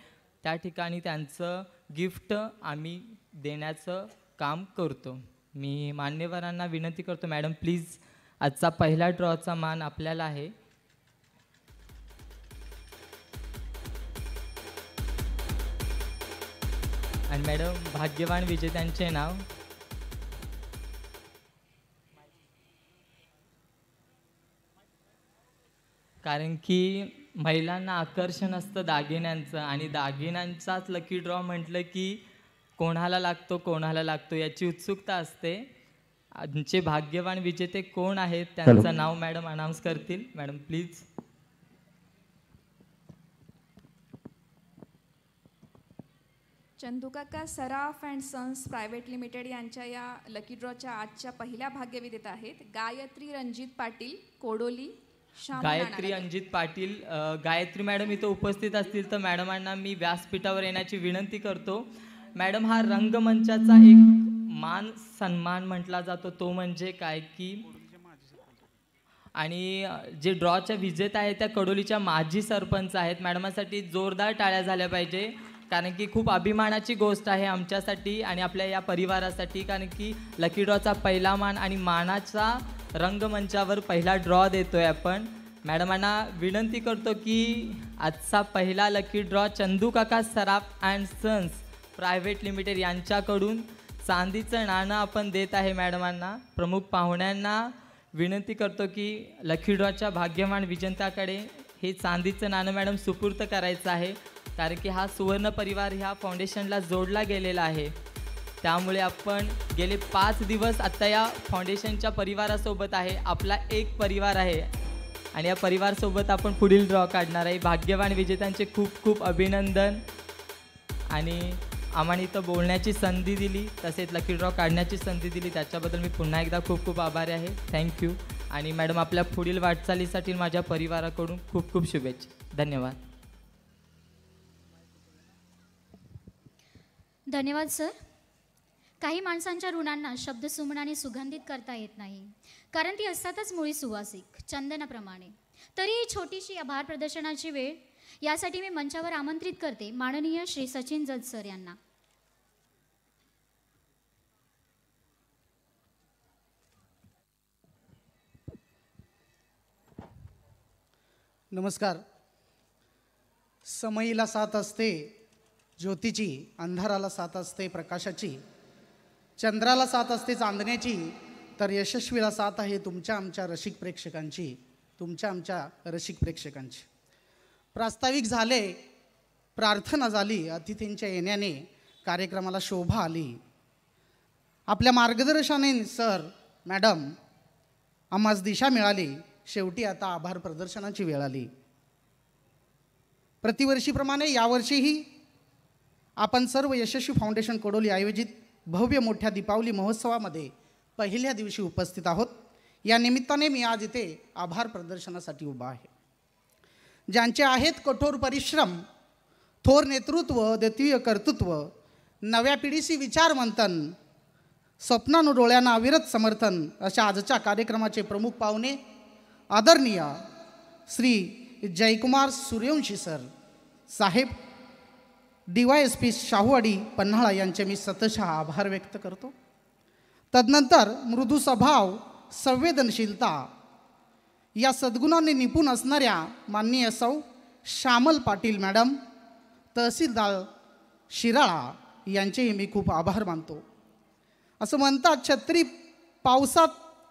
त्या ठिकाणी त्यांचं गिफ्ट आम्ही देण्याचं काम करतो. मी मान्यवरांना विनंती करतो मॅडम प्लीज आजचा पहिला ड्रॉचा मान आपल्याला आहे. आणि मॅडम भाग्यवान विजेत्यांचे नाव कारण की महिलांना आकर्षण असतं दागिन्यांचं आणि दागिन्यांचाच लकी ड्रॉ म्हटलं की कोणाला लागतो याची उत्सुकता असते. आमचे भाग्यवान विजेते कोण आहेत त्यांचं नाव मॅडम अनाऊन्स करतील. Madam please. Chandukaka Saraf and sons private limited यांच्या या लकी ड्रॉच्या आजच्या पहिल्या भाग्यविजेता आहेत गायत्री रणजित पाटील कोडोली. गायत्री रणजित पाटील. गायत्री मॅडम इथं उपस्थित असतील तर मॅडमांना मी व्यासपीठावर येण्याची विनंती करतो. मॅडम, हा रंगमंचाचा एक मान सन्मान म्हटला जातो तो म्हणजे काय की आणि जे ड्रॉच्या विजेता आहेत त्या कडोलीच्या माजी सरपंच आहेत. मॅडमांसाठी जोरदार टाळ्या झाल्या पाहिजे कारण की खूप अभिमानाची गोष्ट आहे आमच्यासाठी आणि आपल्या या परिवारासाठी. कारण की लकी ड्रॉचा पहिला मान आणि मानाचा रंगमंचावर पहिला ड्रॉ देतोय आपण. मॅडमांना विनंती करतो की आजचा पहिला lucky draw Chandukaka Saraf and sons private limited यांच्याकडून चांदीचं नाणं आपण देत आहे मॅडमांना. प्रमुख पाहुण्यांना विनंती करतो की लकी ड्रॉच्या भाग्यवान विजेत्याकडे हे चांदीचं नाणं मॅडम सुपूर्द करायचं आहे कारण की हा सुवर्ण परिवार ह्या फाउंडेशनला जोडला गेलेला आहे. त्यामुळे आपण गेले 5 दिवस आत्ता या फाउंडेशनच्या परिवारासोबत आहे. आपला एक परिवार आहे आणि या परिवारासोबत आपण पुढील ड्रॉ काढणार आहे. भाग्यवान विजेत्यांचे खूप खूप अभिनंदन आणि आम्हाला इथं बोलण्याची संधी दिली तसेच लकी ड्रॉ काढण्याची संधी दिली त्याच्याबद्दल मी पुन्हा एकदा खूप खूप आभारी आहे. थँक्यू. आणि मॅडम आपल्या पुढील वाटचालीसाठी माझ्या परिवाराकडून खूप खूप शुभेच्छा. धन्यवाद. धन्यवाद सर. काही माणसांच्या ऋणांना शब्दसुमनाने सुगंधित करता येत नाही कारण ती असतातच मुळी सुवासिक चंदनाप्रमाणे. तरी ही छोटीशी आभार प्रदर्शनाची वेळ यासाठी मी मंचावर आमंत्रित करते माननीय श्री सचिन जज सर यांना. नमस्कार. समयीला साथ असते ज्योतीची, अंधाराला साथ असते प्रकाशाची, चंद्राला साथ असते चांदण्याची, तर यशस्वीला साथ आहे तुमच्या आमच्या रसिक प्रेक्षकांची. प्रास्ताविक झाले, प्रार्थना झाली, अतिथींच्या येण्याने कार्यक्रमाला शोभा आली. आपल्या मार्गदर्शनाने सर मॅडम आम्हास दिशा मिळाली. शेवटी आता आभार प्रदर्शनाची वेळ आली. प्रतिवर्षीप्रमाणे यावर्षीही आपण सर्व यशस्वी फाउंडेशन कोडोली आयोजित भव्य मोठ्या दीपावली महोत्सवामध्ये पहिल्या दिवशी उपस्थित आहोत. या निमित्ताने मी आज इथे आभार प्रदर्शनासाठी उभा आहे. ज्यांचे आहेत कठोर परिश्रम, थोर नेतृत्व, द्वितीय कर्तृत्व, नव्या पिढीशी विचार मंथन, स्वप्नानु डोळ्यांना अविरत समर्थन अशा आजच्या कार्यक्रमाचे प्रमुख पाहुणे आदरणीय श्री जयकुमार सूर्यवंशी सर साहेब, DYSP शाहूवाडी पन्हाळा यांचे मी सतशः आभार व्यक्त करतो. तदनंतर मृदू स्वभाव, संवेदनशीलता या सद्गुणांनी निपुण असणाऱ्या माननीय सौ श्यामल पाटील मॅडम, तहसीलदार शिराळा यांचेही मी खूप आभार मानतो. असं म्हणतात छत्री पावसात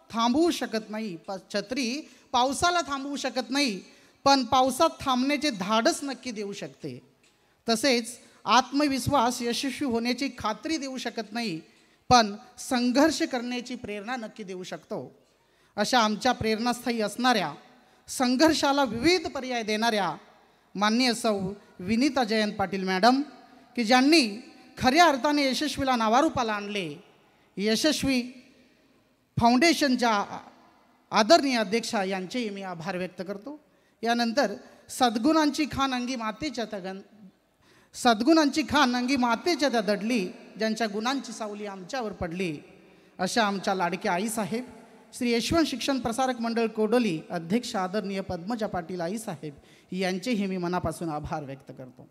थांबवू शकत नाही, छत्री पावसाला थांबवू शकत नाही, पण पावसात थांबण्याचे धाडस नक्की देऊ शकते. तसेच आत्मविश्वास यशस्वी होण्याची खात्री देऊ शकत नाही, पण संघर्ष करण्याची प्रेरणा नक्की देऊ शकतो. अशा आमच्या प्रेरणास्थायी असणाऱ्या, संघर्षाला विविध पर्याय देणाऱ्या माननीय सौ विनीता जयंत पाटील मॅडम, की ज्यांनी खऱ्या अर्थाने यशस्वीला नावारूपाला आणले. यशस्वी फाउंडेशनच्या आदरणीय अध्यक्षा यांचेही मी आभार व्यक्त करतो. यानंतर सद्गुणांची खान अंगी मातेच्या त्या दडली, ज्यांच्या गुणांची सावली आमच्यावर पडली, अशा आमच्या लाडक्या आईसाहेब श्री यशवंत शिक्षण प्रसारक मंडळ कोडोली अध्यक्ष आदरणीय पद्मजा पाटील आईसाहेब यांचेही मी मनापासून आभार व्यक्त करतो.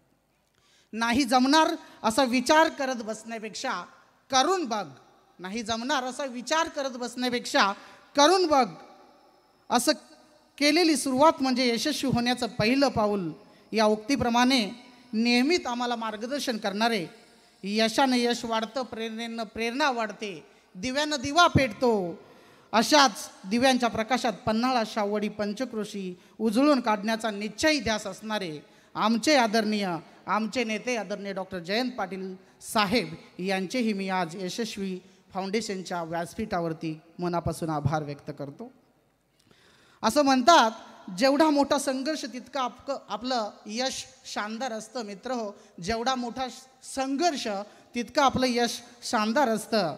नाही जमणार असा विचार करत बसण्यापेक्षा करून बघ, नाही जमणार असा विचार करत बसण्यापेक्षा करून बघ, असं केलेली सुरुवात म्हणजे यशस्वी होण्याचं पहिलं पाऊल. या उक्तीप्रमाणे नेहमीच आम्हाला मार्गदर्शन करणारे, यशानं यश वाढतं, प्रेरणेनं प्रेरणा वाढते, दिव्यानं दिवा पेटतो, अशाच दिव्यांच्या प्रकाशात पन्हाळा, शावडी, पंचक्रोशी उजळून काढण्याचा निश्चयी ध्यास असणारे आमचे आदरणीय आमचे नेते आदरणीय डॉक्टर जयंत पाटील साहेब यांचेही मी आज यशस्वी फाउंडेशनच्या व्यासपीठावरती मनापासून आभार व्यक्त करतो. असं म्हणतात, जेवढा मोठा संघर्ष तितका आपलं यश शानदार असतं. मित्र हो, जेवढा मोठा संघर्ष तितकं आपलं यश शानदार असतं.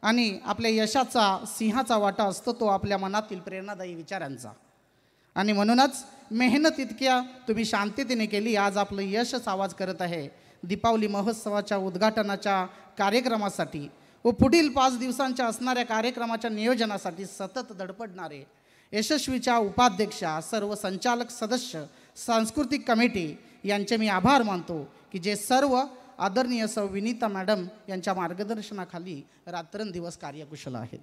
आणि आपल्या यशाचा सिंहाचा वाटा असतो तो आपल्या मनातील प्रेरणादायी विचारांचा. आणि म्हणूनच मेहनत इतक्या तुम्ही शांततेने केली, आज आपलं यशच आवाज करत आहे. दीपावली महोत्सवाच्या उद्घाटनाच्या कार्यक्रमासाठी व पुढील 5 दिवसांच्या असणाऱ्या कार्यक्रमाच्या नियोजनासाठी सतत धडपडणारे यशस्वीच्या उपाध्यक्षा, सर्व संचालक सदस्य, सांस्कृतिक कमिटी यांचे मी आभार मानतो की जे सर्व आदरणीय सौ विनीता मॅडम यांच्या मार्गदर्शनाखाली रात्रंदिवस कार्यकुशल आहेत.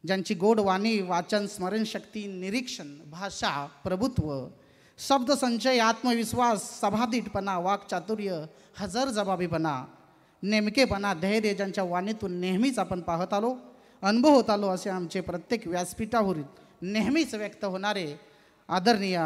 ज्यांची गोड वाणी, वाचन, स्मरणशक्ती, निरीक्षण, भाषा, प्रभुत्व, शब्दसंचय, आत्मविश्वास, सभाधीटपणा, वाक्चातुर्य, हजरजबाबीपणा, नेमकेपणा, धैर्य ज्यांच्या वाणीतून नेहमीच आपण पाहत आलो, अनुभव होत आलो, असे आमचे प्रत्येक व्यासपीठावरील नेहमीच व्यक्त होणारे आदरणीय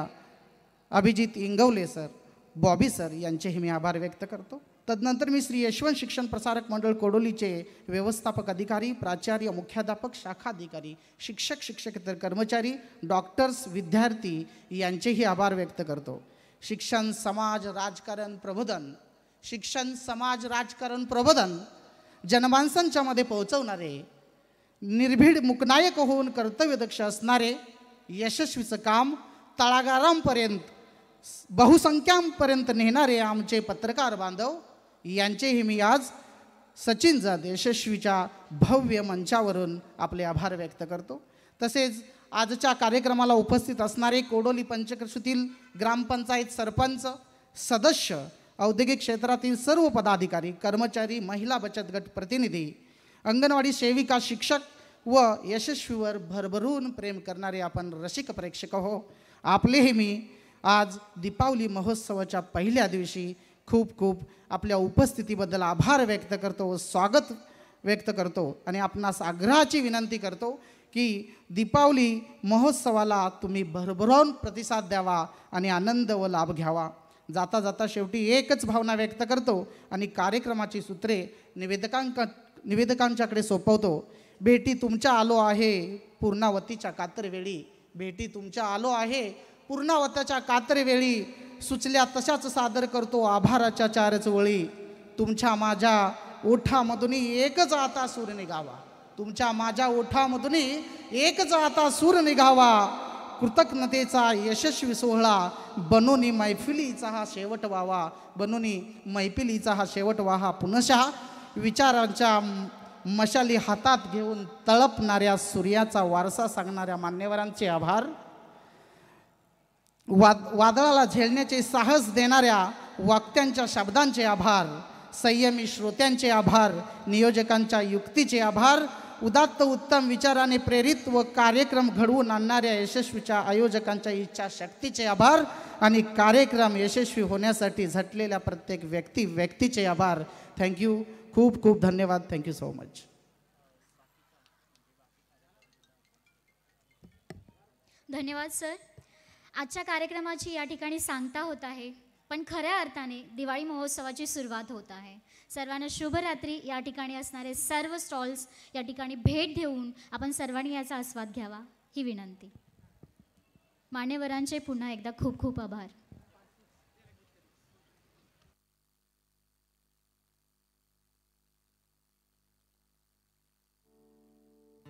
अभिजित इंगवले सर, बॉबी सर यांचेही मी आभार व्यक्त करतो. तदनंतर मी श्री यशवंत शिक्षण प्रसारक मंडळ कोडोलीचे व्यवस्थापक अधिकारी, प्राचार्य, मुख्याध्यापक, शाखाधिकारी, शिक्षक, शिक्षकेतर कर्मचारी, डॉक्टर्स, विद्यार्थी यांचेही आभार व्यक्त करतो. शिक्षण, समाज, राजकारण, प्रबोधन, शिक्षण, समाज, राजकारण, प्रबोधन जनमानसांच्या मध्ये पोहोचवणारे, निर्भीड मुकनायक होऊन कर्तव्यदक्ष असणारे, यशस्वीचं काम तळागारांपर्यंत, बहुसंख्यांपर्यंत नेणारे आमचे पत्रकार बांधव यांचेही मी आज सचिन जात यशस्वीच्या भव्य मंचावरून आपले आभार व्यक्त करतो. तसेच आजच्या कार्यक्रमाला उपस्थित असणारे कोडोली पंचक्रोशीतील ग्रामपंचायत सरपंच, सदस्य, औद्योगिक क्षेत्रातील सर्व पदाधिकारी, कर्मचारी, महिला बचत गट प्रतिनिधी, अंगणवाडी सेविका, शिक्षक व यशस्वीवर भरभरून प्रेम करणारे आपण रसिक प्रेक्षक हो, आपलेही मी आज दीपावली महोत्सवाच्या पहिल्या दिवशी खूप खूप आपल्या उपस्थितीबद्दल आभार व्यक्त करतो, स्वागत व्यक्त करतो आणि आपणास आग्रहाची विनंती करतो की दीपावली महोत्सवाला तुम्ही भरभरून प्रतिसाद द्यावा आणि आनंद व लाभ घ्यावा. जाता जाता शेवटी एकच भावना व्यक्त करतो आणि कार्यक्रमाची सूत्रे निवेदकांच्याकडे सोपवतो. भेटी तुमच्या आलो आहे पूर्णावतीच्या कातरवेळी, भेटी तुमच्या आलो आहे पूर्णावताच्या कातरवेळी, सुचल्या तशाच सादर करतो आभाराच्या 4 वळी. तुमच्या माझ्या ओठामधून एकच आता सूर निघावा, तुमच्या माझ्या ओठामधून एकच आता सूर निघावा. कृतज्ञतेचा यशस्वी सोहळा बनोनी मैफिलीचा हा शेवट व्हावा, बनोनी मैफिलीचा हा शेवट व्हावा. पुनशः विचारांच्या मशाली हातात घेऊन तळपणाऱ्या सूर्याचा वारसा सांगणाऱ्या मान्यवरांचे आभार. वादळाला झेलण्याचे साहस देणाऱ्या वक्त्यांच्या शब्दांचे आभार. संयमी श्रोत्यांचे आभार, नियोजकांच्या युक्तीचे आभार. उदात्त उत्तम विचाराने प्रेरित व कार्यक्रम घडवून आणणाऱ्या यशस्वीच्या आयोजकांच्या इच्छाशक्तीचे आभार आणि कार्यक्रम यशस्वी होण्यासाठी झटलेल्या प्रत्येक व्यक्तीचे आभार. थँक्यू, खूप खूप धन्यवाद. Thank you so much. धन्यवाद सर. आजच्या कार्यक्रमाची या ठिकाणी सांगता होत आहे, पण खऱ्या अर्थाने दिवाळी महोत्सवाची सुरुवात होत आहे. सर्वांना शुभरात्री. या ठिकाणी असणारे सर्व स्टॉल्स या ठिकाणी भेट देऊन आपण सर्वांनी याचा आस्वाद घ्यावा ही विनंती. मान्यवरांचे पुन्हा एकदा खूप खूप आभार.